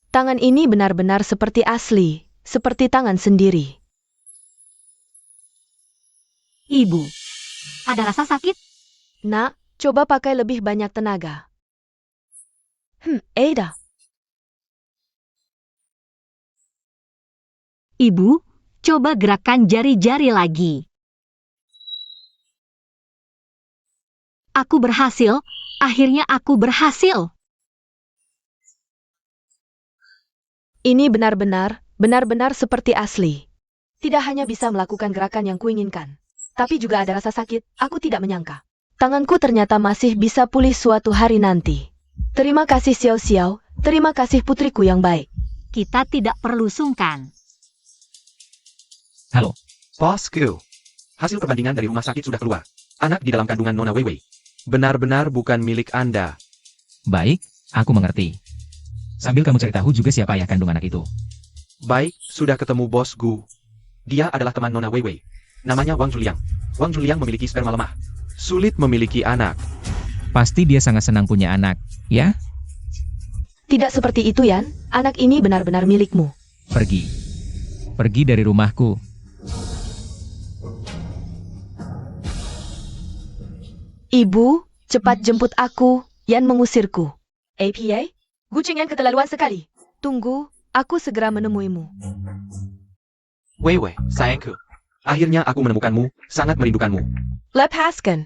Tangan ini benar-benar seperti asli, seperti tangan sendiri. Ibu, ada rasa sakit? Nak, coba pakai lebih banyak tenaga. Ada. Ibu, coba gerakan jari-jari lagi. Aku berhasil, akhirnya aku berhasil. Ini benar-benar seperti asli. Tidak hanya bisa melakukan gerakan yang kuinginkan, tapi juga ada rasa sakit. Aku tidak menyangka. Tanganku ternyata masih bisa pulih suatu hari nanti. Terima kasih Xiao-xiao, terima kasih putriku yang baik. Kita tidak perlu sungkan. Halo, Bosku. Hasil perbandingan dari rumah sakit sudah keluar. Anak di dalam kandungan Nona Weiwei. Benar-benar bukan milik Anda. baik, aku mengerti. Sambil kamu cari tahu juga siapa ayah kandung anak itu. Baik, sudah ketemu Bos Gu. Dia adalah teman Nona Weiwei. Namanya Wang Juliang. Wang Juliang memiliki sperma lemah. Sulit memiliki anak. Pasti dia sangat senang punya anak, ya? Tidak seperti itu, Yan. Anak ini benar-benar milikmu. Pergi. Pergi dari rumahku. Ibu, cepat jemput aku. Yan mengusirku. APA? Kucing yang keterlaluan sekali. Tunggu, aku segera menemuimu. Weiwei, sayangku. Akhirnya aku menemukanmu, sangat merindukanmu. Lepaskan.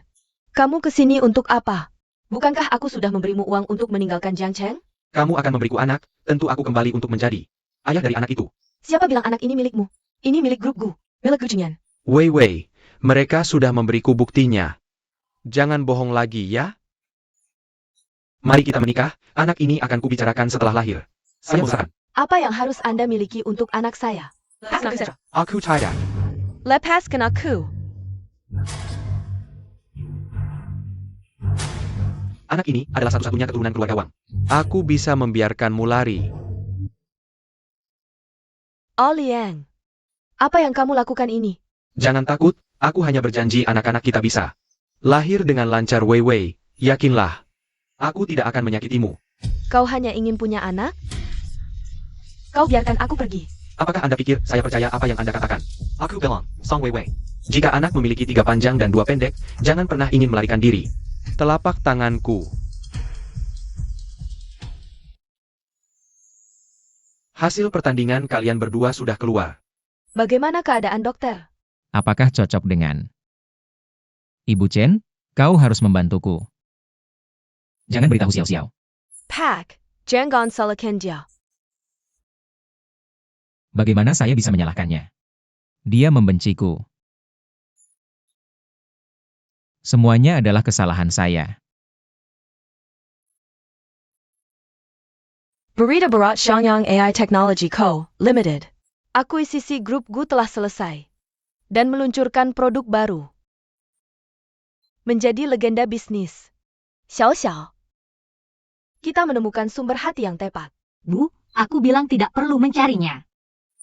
Kamu kesini untuk apa? Bukankah aku sudah memberimu uang untuk meninggalkan Jiang Cheng? Kamu akan memberiku anak, tentu aku kembali untuk menjadi ayah dari anak itu. Siapa bilang anak ini milikmu? Ini milik grup Gu, milik Gucinyan. Wei Wei, mereka sudah memberiku buktinya. Jangan bohong lagi ya. Mari kita menikah, anak ini akan kubicarakan setelah lahir. Saya bosan. Apa yang harus Anda miliki untuk anak saya? Aku tidak. Lepaskan aku. Anak ini adalah satu-satunya keturunan keluarga Wang. Aku bisa membiarkanmu lari. Liang. Apa yang kamu lakukan ini? Jangan takut, aku hanya berjanji anak-anak kita bisa. Lahir dengan lancar Wei Wei, yakinlah. Aku tidak akan menyakitimu. Kau hanya ingin punya anak? Kau biarkan aku pergi. Apakah Anda pikir saya percaya apa yang Anda katakan? Aku bilang, Song Wei Wei. Jika anak memiliki 3 panjang dan 2 pendek, jangan pernah ingin melarikan diri. Telapak tanganku. Hasil pertandingan kalian berdua sudah keluar. Bagaimana keadaan dokter? Apakah cocok dengan Ibu Chen? Kau harus membantuku. Jangan beritahu Xiao Xiao. Pak, jangan salahkan dia. Bagaimana saya bisa menyalahkannya? Dia membenciku. Semuanya adalah kesalahan saya. Berita Barat Shangyang AI Technology Co., Limited. Akuisisi grup Gu telah selesai. Dan meluncurkan produk baru. Menjadi legenda bisnis. Xiao Xiao. Kita menemukan sumber hati yang tepat. Bu, aku bilang tidak perlu mencarinya.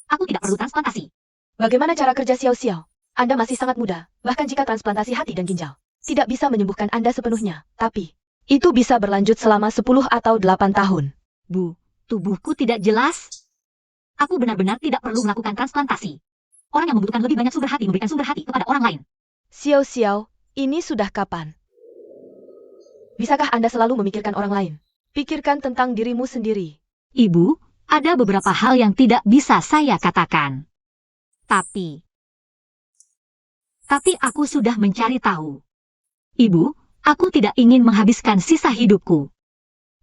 Aku tidak perlu transplantasi. Bagaimana cara kerja Xiao Xiao? Anda masih sangat muda, bahkan jika transplantasi hati dan ginjal tidak bisa menyembuhkan Anda sepenuhnya, tapi itu bisa berlanjut selama 10 atau 8 tahun. Bu, tubuhku tidak jelas. Aku benar-benar tidak perlu melakukan transplantasi. Orang yang membutuhkan lebih banyak sumber hati memberikan sumber hati kepada orang lain. Xiao Xiao, ini sudah kapan? Bisakah Anda selalu memikirkan orang lain? Pikirkan tentang dirimu sendiri. Ibu, ada beberapa hal yang tidak bisa saya katakan. Tapi aku sudah mencari tahu. Ibu, aku tidak ingin menghabiskan sisa hidupku.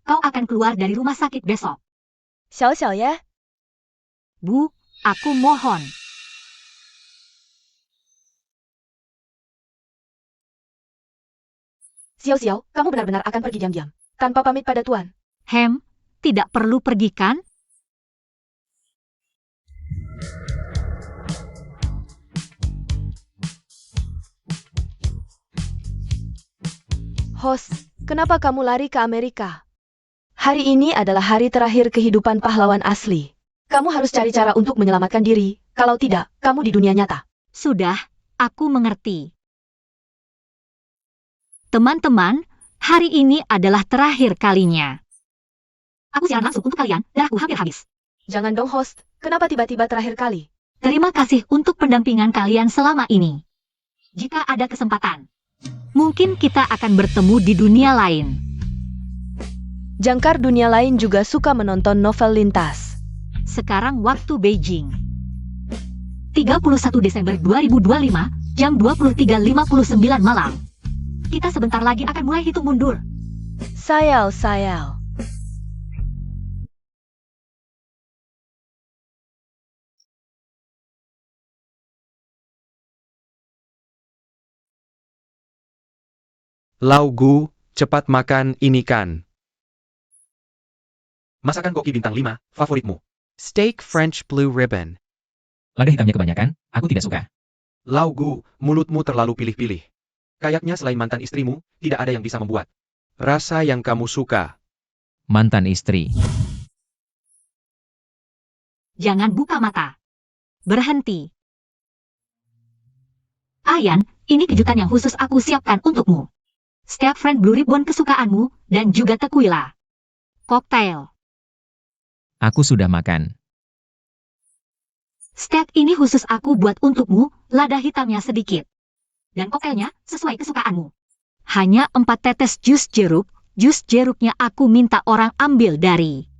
Kau akan keluar dari rumah sakit besok. Xiao Xiao ya? Bu, aku mohon. Xiao Xiao, kamu benar-benar akan pergi diam-diam, tanpa pamit pada Tuan. Tidak perlu pergi kan? Host, kenapa kamu lari ke Amerika? Hari ini adalah hari terakhir kehidupan pahlawan asli. Kamu harus cari cara untuk menyelamatkan diri, kalau tidak, kamu di dunia nyata. Sudah, aku mengerti. Teman-teman, hari ini adalah terakhir kalinya. Aku siaran langsung untuk kalian, dan aku hampir habis. Jangan dong host, kenapa tiba-tiba terakhir kali? Terima kasih untuk pendampingan kalian selama ini. Jika ada kesempatan, mungkin kita akan bertemu di dunia lain. Jangkar dunia lain juga suka menonton novel lintas. Sekarang waktu Beijing. 31 Desember 2025, jam 23.59 malam. Kita sebentar lagi akan mulai hitung mundur. Sayal. Lau Gu, cepat makan ini kan. Masakan koki bintang 5, favoritmu. Steak French Blue Ribbon. Lada hitamnya kebanyakan, aku tidak suka. Lau Gu, mulutmu terlalu pilih-pilih. Kayaknya selain mantan istrimu, tidak ada yang bisa membuat Rasa yang kamu suka. Mantan istri. Jangan buka mata. Berhenti. Ayan, ini kejutan yang khusus aku siapkan untukmu. Steak French Blue Ribbon kesukaanmu, dan juga tequila. Koktail. Aku sudah makan. Steak ini khusus aku buat untukmu, lada hitamnya sedikit. Dan koktailnya sesuai kesukaanmu. Hanya 4 tetes jus jeruknya aku minta orang ambil dari.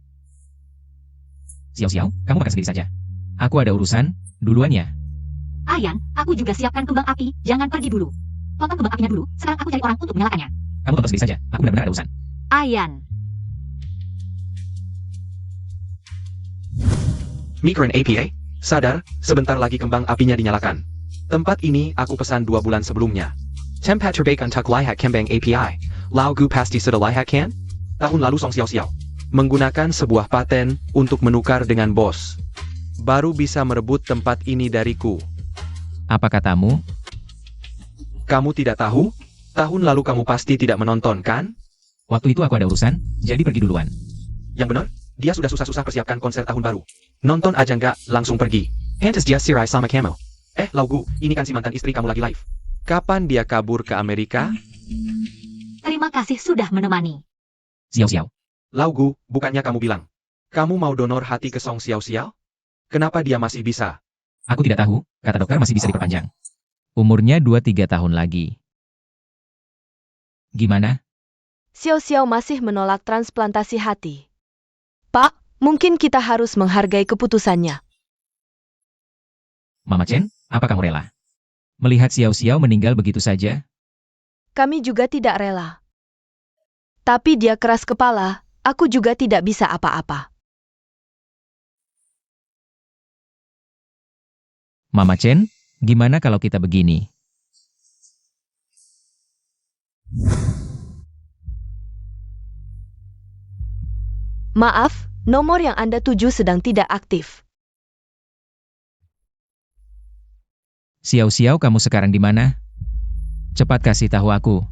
Xiao, kamu makan sendiri saja. Aku ada urusan, duluan ya. Ayan, aku juga siapkan kembang api, jangan pergi dulu. Tonton kembang apinya dulu, sekarang aku cari orang untuk menyalakannya. Kamu tonton sendiri saja, aku benar-benar ada urusan. Ayan. Micron APA, sadar, sebentar lagi kembang apinya dinyalakan. Tempat ini aku pesan 2 bulan sebelumnya. Tempat terbaik untuk lihat kembang API. Lau gu pasti sudah lihat kan? Tahun lalu Song Xiao Xiao Menggunakan sebuah paten untuk menukar dengan bos. Baru bisa merebut tempat ini dariku. Apa katamu? Kamu tidak tahu? Tahun lalu kamu pasti tidak menonton, kan? Waktu itu aku ada urusan, jadi pergi duluan. Yang benar, dia sudah susah-susah persiapkan konser tahun baru. Nonton aja nggak, langsung pergi. Pantas dia sirai sama kamu. Laugu, ini kan si mantan istri kamu lagi live. Kapan dia kabur ke Amerika? Terima kasih sudah menemani. Xiao. Laugu, bukannya kamu bilang, kamu mau donor hati ke Song Xiao Xiao? Kenapa dia masih bisa? Aku tidak tahu, kata dokter masih bisa diperpanjang. Umurnya 2-3 tahun lagi. Gimana? Xiao Xiao masih menolak transplantasi hati. Pak, mungkin kita harus menghargai keputusannya. Mama Chen, apa kamu rela? Melihat Xiao Xiao meninggal begitu saja? Kami juga tidak rela. Tapi dia keras kepala, aku juga tidak bisa apa-apa. Mama Chen, gimana kalau kita begini? Maaf, nomor yang Anda tuju sedang tidak aktif. Xiao Xiao, kamu sekarang di mana? Cepat kasih tahu aku.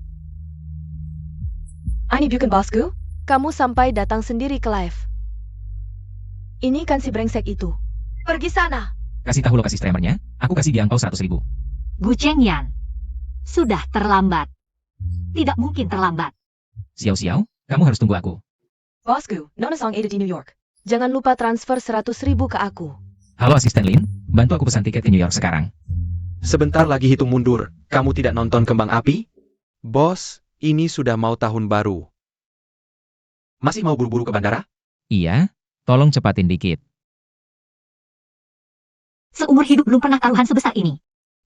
Ini bukan bosku? Kamu sampai datang sendiri ke live. Ini kan si brengsek itu. Pergi sana. Kasih tahu lokasi streamernya, aku kasih dia angpau 100.000. Gu Chengyan. Sudah terlambat. Tidak mungkin terlambat. Xiao Xiao, kamu harus tunggu aku. Bosku, Nona Song ada di New York. Jangan lupa transfer 100.000 ke aku. Halo asisten Lin, bantu aku pesan tiket ke New York sekarang. Sebentar lagi hitung mundur, kamu tidak nonton kembang api? Bos, ini sudah mau tahun baru. Masih mau buru-buru ke bandara? Iya, tolong cepatin dikit. Seumur hidup belum pernah taruhan sebesar ini.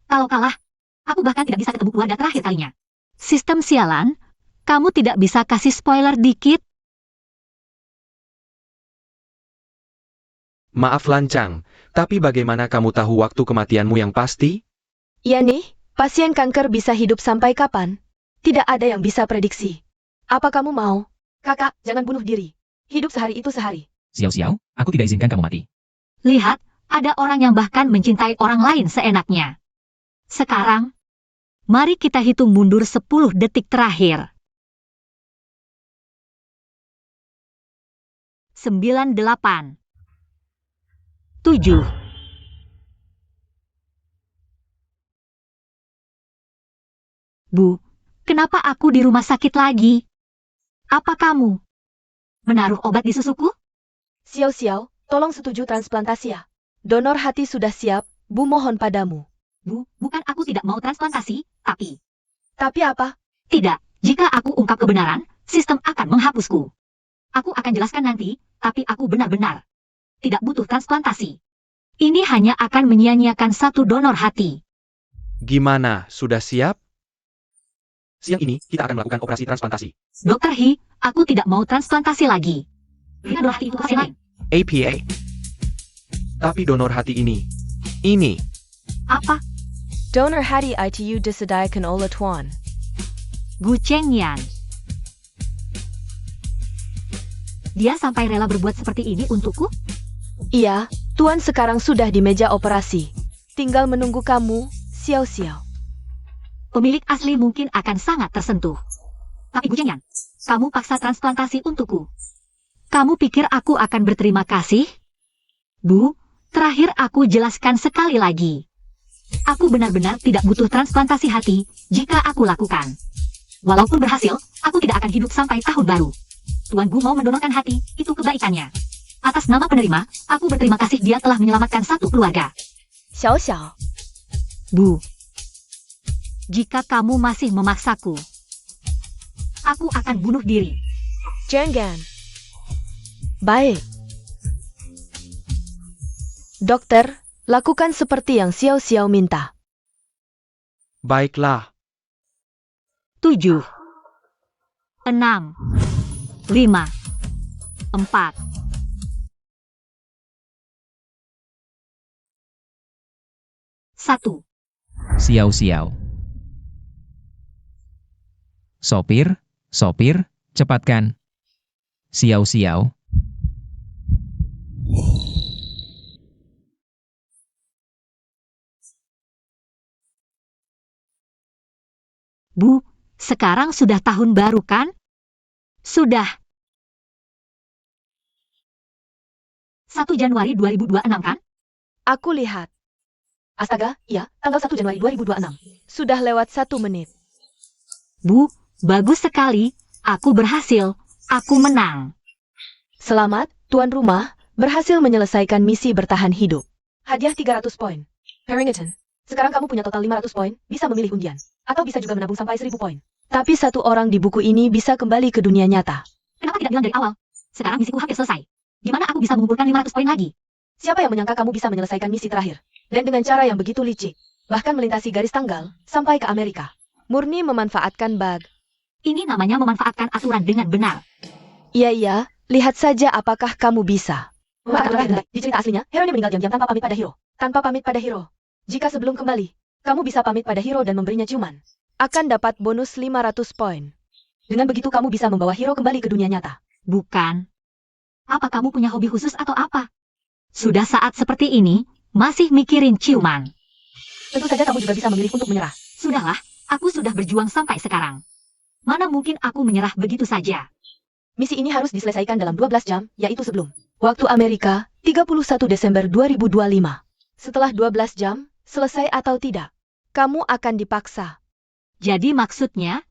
Kalau kalah, aku bahkan tidak bisa ketemu keluarga terakhir kalinya. Sistem sialan, kamu tidak bisa kasih spoiler dikit? Maaf lancang, tapi bagaimana kamu tahu waktu kematianmu yang pasti? Iya nih, pasien kanker bisa hidup sampai kapan? Tidak ada yang bisa prediksi. Apa kamu mau? Kakak, jangan bunuh diri. Hidup sehari itu sehari. Xiao Xiao, aku tidak izinkan kamu mati. Lihat, ada orang yang bahkan mencintai orang lain seenaknya. Sekarang, mari kita hitung mundur 10 detik terakhir. 9, 8, 7. Bu, kenapa aku di rumah sakit lagi? Apa kamu menaruh obat di susuku? Xiao Xiao, tolong setuju transplantasi ya. Donor hati sudah siap, Bu mohon padamu. Bu, bukan aku tidak mau transplantasi, tapi... Tapi apa? Tidak, jika aku ungkap kebenaran, sistem akan menghapusku. Aku akan jelaskan nanti, tapi aku benar-benar tidak butuh transplantasi. Ini hanya akan menyia-nyiakan 1 donor hati. Gimana, sudah siap? Siang ini, kita akan melakukan operasi transplantasi. Dokter He, aku tidak mau transplantasi lagi. Berikan donor hati itu pasien lain. APA. Tapi donor hati ini, Apa? Donor hati itu disediakan oleh Tuan. Gu Chengyan. Dia sampai rela berbuat seperti ini untukku? Iya, Tuan sekarang sudah di meja operasi. Tinggal menunggu kamu, Xiao Xiao. Pemilik asli mungkin akan sangat tersentuh. Tapi Gu Chengyan, kamu paksa transplantasi untukku. Kamu pikir aku akan berterima kasih? Bu, terakhir aku jelaskan sekali lagi. Aku benar-benar tidak butuh transplantasi hati jika aku lakukan. Walaupun berhasil, aku tidak akan hidup sampai tahun baru. Tuan Gu mau mendonorkan hati, itu kebaikannya. Atas nama penerima, aku berterima kasih dia telah menyelamatkan 1 keluarga. Xiao Xiao. Bu, jika kamu masih memaksaku, aku akan bunuh diri. Jangan. Baik. Dokter, lakukan seperti yang Xiao Xiao minta. Baiklah. 7, 6, 5, 4, 1. Siau-siau. Sopir, sopir, cepatkan. Siau-siau. Bu, sekarang sudah tahun baru kan? Sudah. 1 Januari 2026 kan? Aku lihat. Astaga, iya, tanggal 1 Januari 2026. Sudah lewat 1 menit. Bu, bagus sekali. Aku berhasil. Aku menang. Selamat, tuan rumah, berhasil menyelesaikan misi bertahan hidup. Hadiah 300 poin. Harrington, sekarang kamu punya total 500 poin, bisa memilih undian. Atau bisa juga menabung sampai 1000 poin. Tapi satu orang di buku ini bisa kembali ke dunia nyata. Kenapa tidak bilang dari awal? Sekarang misiku hampir selesai. Gimana aku bisa mengumpulkan 500 poin lagi? Siapa yang menyangka kamu bisa menyelesaikan misi terakhir? Dan dengan cara yang begitu licik. Bahkan melintasi garis tanggal, sampai ke Amerika. Murni memanfaatkan bug. Ini namanya memanfaatkan aturan dengan benar. Iya, lihat saja apakah kamu bisa. Memakan terakhir di cerita aslinya, hero ini meninggal diam-diam tanpa pamit pada hero. Tanpa pamit pada hero. Jika sebelum kembali, kamu bisa pamit pada hero dan memberinya ciuman. Akan dapat bonus 500 poin. Dengan begitu kamu bisa membawa hero kembali ke dunia nyata. Bukan. Apa kamu punya hobi khusus atau apa? Sudah saat seperti ini, masih mikirin ciuman. Tentu saja kamu juga bisa memilih untuk menyerah. Sudahlah, aku sudah berjuang sampai sekarang. Mana mungkin aku menyerah begitu saja? Misi ini harus diselesaikan dalam 12 jam, yaitu sebelum waktu Amerika, 31 Desember 2025. Setelah 12 jam, selesai atau tidak, kamu akan dipaksa. Jadi maksudnya,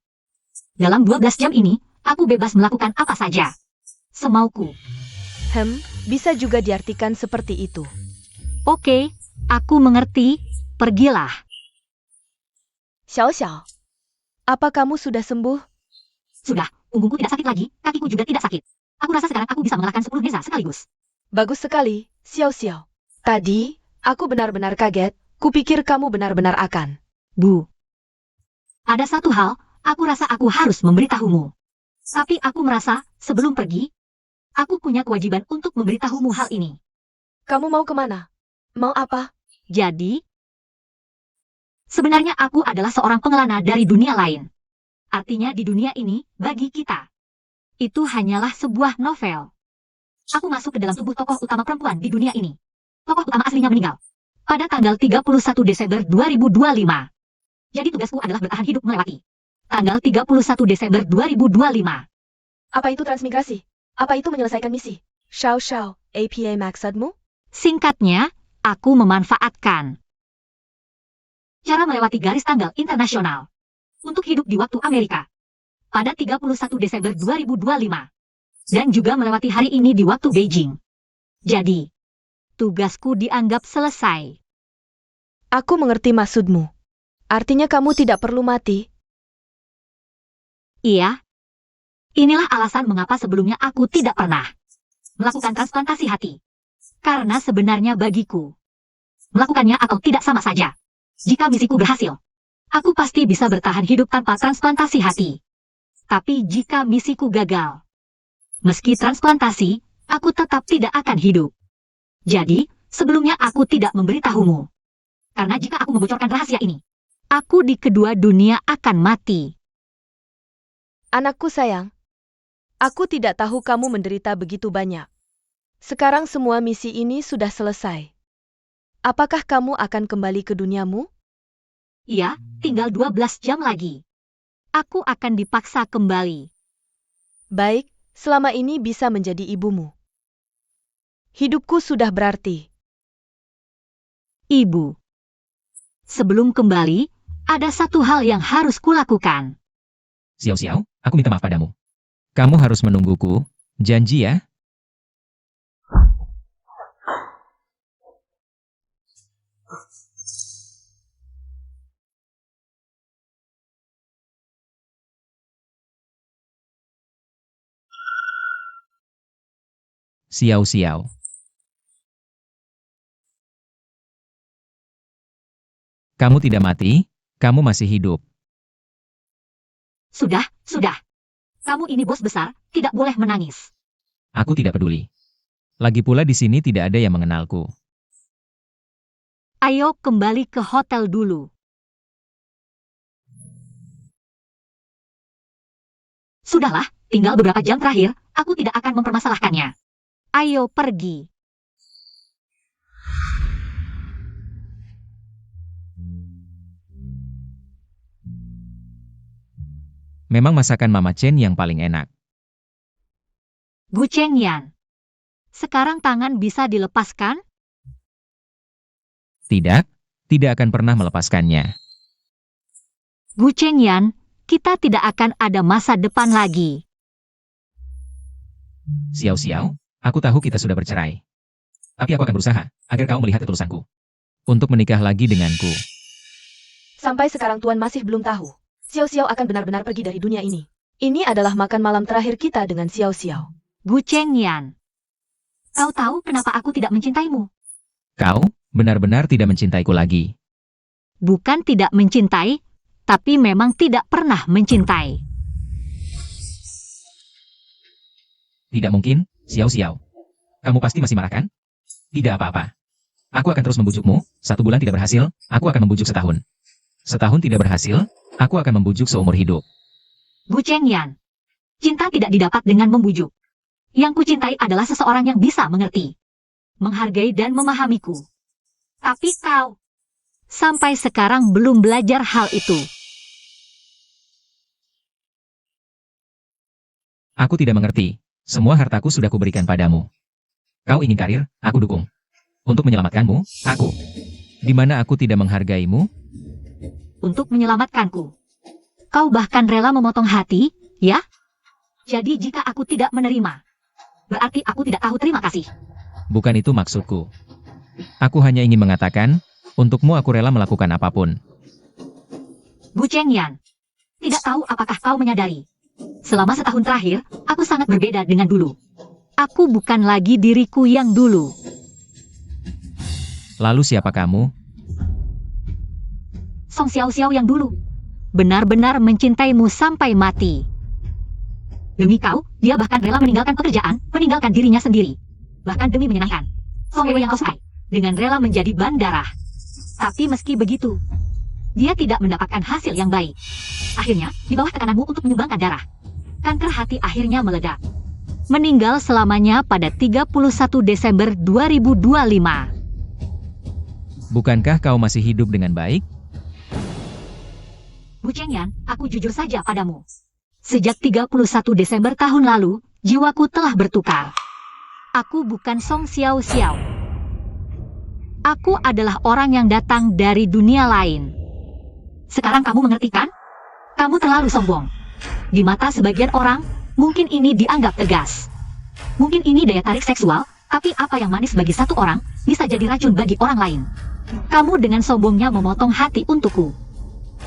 dalam 12 jam ini, aku bebas melakukan apa saja. Semauku. Bisa juga diartikan seperti itu. Oke, aku mengerti. Pergilah. Xiao, apa kamu sudah sembuh? Sudah, punggungku tidak sakit lagi, kakiku juga tidak sakit. Aku rasa sekarang aku bisa mengalahkan 10 desa sekaligus. Bagus sekali, Xiao. Tadi, aku benar-benar kaget, kupikir kamu benar-benar akan. Bu. Ada satu hal, aku rasa aku harus memberitahumu. Tapi aku merasa, sebelum pergi, aku punya kewajiban untuk memberitahumu hal ini. Kamu mau kemana? Mau apa? Jadi, sebenarnya aku adalah seorang pengelana dari dunia lain. Artinya di dunia ini, bagi kita, itu hanyalah sebuah novel. Aku masuk ke dalam tubuh tokoh utama perempuan di dunia ini. Tokoh utama aslinya meninggal pada tanggal 31 Desember 2025. Jadi tugasku adalah bertahan hidup melewati tanggal 31 Desember 2025. Apa itu transmigrasi? Apa itu menyelesaikan misi? Xiao, APA maksudmu? Singkatnya, aku memanfaatkan cara melewati garis tanggal internasional untuk hidup di waktu Amerika pada 31 Desember 2025 dan juga melewati hari ini di waktu Beijing. Jadi, tugasku dianggap selesai. Aku mengerti maksudmu. Artinya kamu tidak perlu mati. Iya. Inilah alasan mengapa sebelumnya aku tidak pernah melakukan transplantasi hati. Karena sebenarnya bagiku, melakukannya atau tidak sama saja. Jika misiku berhasil, aku pasti bisa bertahan hidup tanpa transplantasi hati. Tapi jika misiku gagal, meski transplantasi, aku tetap tidak akan hidup. Jadi, sebelumnya aku tidak memberitahumu. Karena jika aku membocorkan rahasia ini, aku di kedua dunia akan mati. Anakku sayang, aku tidak tahu kamu menderita begitu banyak. Sekarang semua misi ini sudah selesai. Apakah kamu akan kembali ke duniamu? Iya, tinggal 12 jam lagi. Aku akan dipaksa kembali. Baik, selama ini bisa menjadi ibumu. Hidupku sudah berarti. Ibu. Sebelum kembali, ada satu hal yang harus kulakukan. Xiao, aku minta maaf padamu. Kamu harus menungguku. Janji ya? Xiao. Kamu tidak mati, kamu masih hidup. Sudah. Kamu ini bos besar, tidak boleh menangis. Aku tidak peduli. Lagi pula di sini tidak ada yang mengenalku. Ayo kembali ke hotel dulu. Sudahlah, tinggal beberapa jam terakhir, aku tidak akan mempermasalahkannya. Ayo pergi. Memang masakan Mama Chen yang paling enak. Gu Chengyan. Sekarang tangan bisa dilepaskan? Tidak, tidak akan pernah melepaskannya. Gu Chengyan, kita tidak akan ada masa depan lagi. Xiao, aku tahu kita sudah bercerai. Tapi aku akan berusaha agar kau melihat ketulusanku. Untuk menikah lagi denganku. Sampai sekarang Tuan masih belum tahu. Xiao Xiao akan benar-benar pergi dari dunia ini. Ini adalah makan malam terakhir kita dengan Xiao Xiao. Gu Chengyan. Kau tahu kenapa aku tidak mencintaimu? Kau benar-benar tidak mencintaiku lagi. Bukan tidak mencintai, tapi memang tidak pernah mencintai. Tidak mungkin, Xiao. Kamu pasti masih marah kan? Tidak apa-apa. Aku akan terus membujukmu, 1 bulan tidak berhasil, aku akan membujuk setahun. Setahun tidak berhasil, aku akan membujuk seumur hidup. Gu Chengyan. Cinta tidak didapat dengan membujuk. Yang kucintai adalah seseorang yang bisa mengerti, menghargai dan memahamiku. Tapi kau, sampai sekarang belum belajar hal itu. Aku tidak mengerti. Semua hartaku sudah kuberikan padamu. Kau ingin karir, aku dukung. Untuk menyelamatkanmu, aku. Di mana aku tidak menghargaimu? Untuk menyelamatkanku. Kau bahkan rela memotong hati, ya? Jadi jika aku tidak menerima, berarti aku tidak tahu terima kasih. Bukan itu maksudku. Aku hanya ingin mengatakan, untukmu aku rela melakukan apapun. Gu Chengyan. Tidak tahu apakah kau menyadari. Selama setahun terakhir, aku sangat berbeda dengan dulu. Aku bukan lagi diriku yang dulu. Lalu siapa kamu? Song Xiao yang dulu. Benar-benar mencintaimu sampai mati. Demi kau, dia bahkan rela meninggalkan pekerjaan, meninggalkan dirinya sendiri. Bahkan demi menyenangkan Song Wei yang kau sukai, dengan rela menjadi bandara. Tapi meski begitu, dia tidak mendapatkan hasil yang baik. Akhirnya, di bawah tekananmu untuk menyumbangkan darah, kanker hati akhirnya meledak. Meninggal selamanya pada 31 Desember 2025. Bukankah kau masih hidup dengan baik? Gu Chengyan, aku jujur saja padamu. Sejak 31 Desember tahun lalu, jiwaku telah bertukar. Aku bukan Song Xiao. Aku adalah orang yang datang dari dunia lain. Sekarang kamu mengerti kan? Kamu terlalu sombong. Di mata sebagian orang, mungkin ini dianggap tegas. Mungkin ini daya tarik seksual, tapi apa yang manis bagi satu orang, bisa jadi racun bagi orang lain. Kamu dengan sombongnya memotong hati untukku.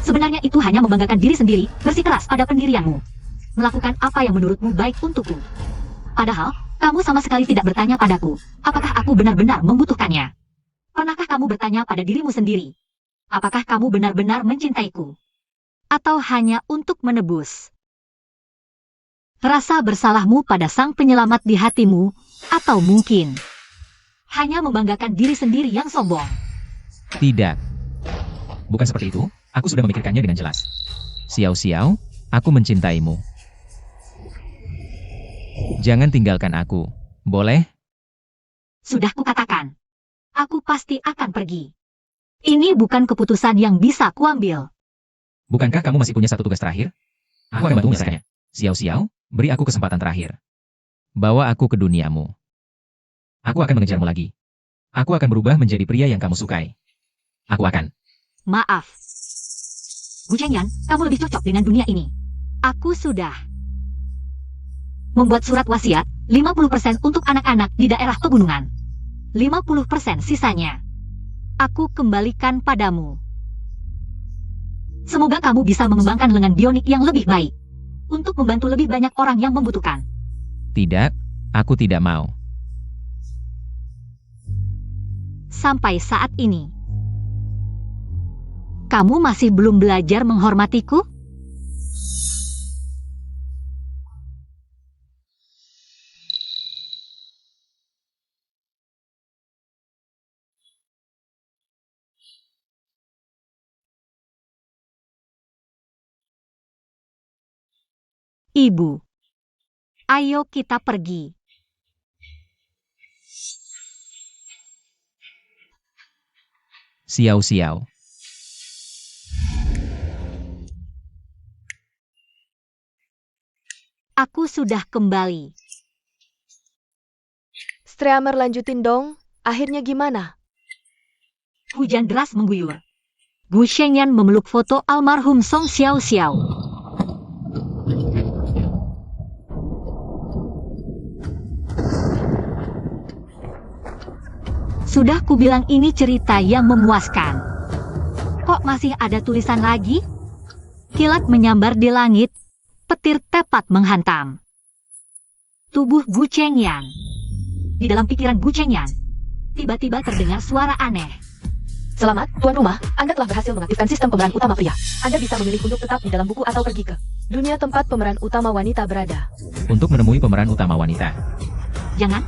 Sebenarnya itu hanya membanggakan diri sendiri, bersikeras pada pendirianmu. Melakukan apa yang menurutmu baik untukku. Padahal, kamu sama sekali tidak bertanya padaku, apakah aku benar-benar membutuhkannya. Pernahkah kamu bertanya pada dirimu sendiri? Apakah kamu benar-benar mencintaiku? Atau hanya untuk menebus rasa bersalahmu pada sang penyelamat di hatimu, atau mungkin hanya membanggakan diri sendiri yang sombong? Tidak. Bukan seperti itu, aku sudah memikirkannya dengan jelas. Xiao, aku mencintaimu. Jangan tinggalkan aku, boleh? Sudah kukatakan, aku pasti akan pergi. Ini bukan keputusan yang bisa kuambil. Bukankah kamu masih punya satu tugas terakhir? Aku akan bantu menyelesaikannya. Xiao, beri aku kesempatan terakhir. Bawa aku ke duniamu. Aku akan mengejarmu lagi. Aku akan berubah menjadi pria yang kamu sukai. Aku akan. Maaf. Gu Chengyan, kamu lebih cocok dengan dunia ini. Aku sudah membuat surat wasiat, 50% untuk anak-anak di daerah pegunungan. 50% sisanya aku kembalikan padamu. Semoga kamu bisa mengembangkan lengan bionik yang lebih baik untuk membantu lebih banyak orang yang membutuhkan. Tidak, aku tidak mau. Sampai saat ini, kamu masih belum belajar menghormatiku? Ibu. Ayo kita pergi. Xiao. Aku sudah kembali. Streamer lanjutin dong, akhirnya gimana? Hujan deras mengguyur. Gu Shengyan memeluk foto almarhum Song Xiao. Sudah kubilang ini cerita yang memuaskan. Kok masih ada tulisan lagi? Kilat menyambar di langit, petir tepat menghantam tubuh Gu Chengyan. Di dalam pikiran Gu Chengyan, tiba-tiba terdengar suara aneh. Selamat, tuan rumah, Anda telah berhasil mengaktifkan sistem pemeran utama pria. Anda bisa memilih untuk tetap di dalam buku atau pergi ke Dunia tempat pemeran utama wanita berada. Untuk menemui pemeran utama wanita. Jangan,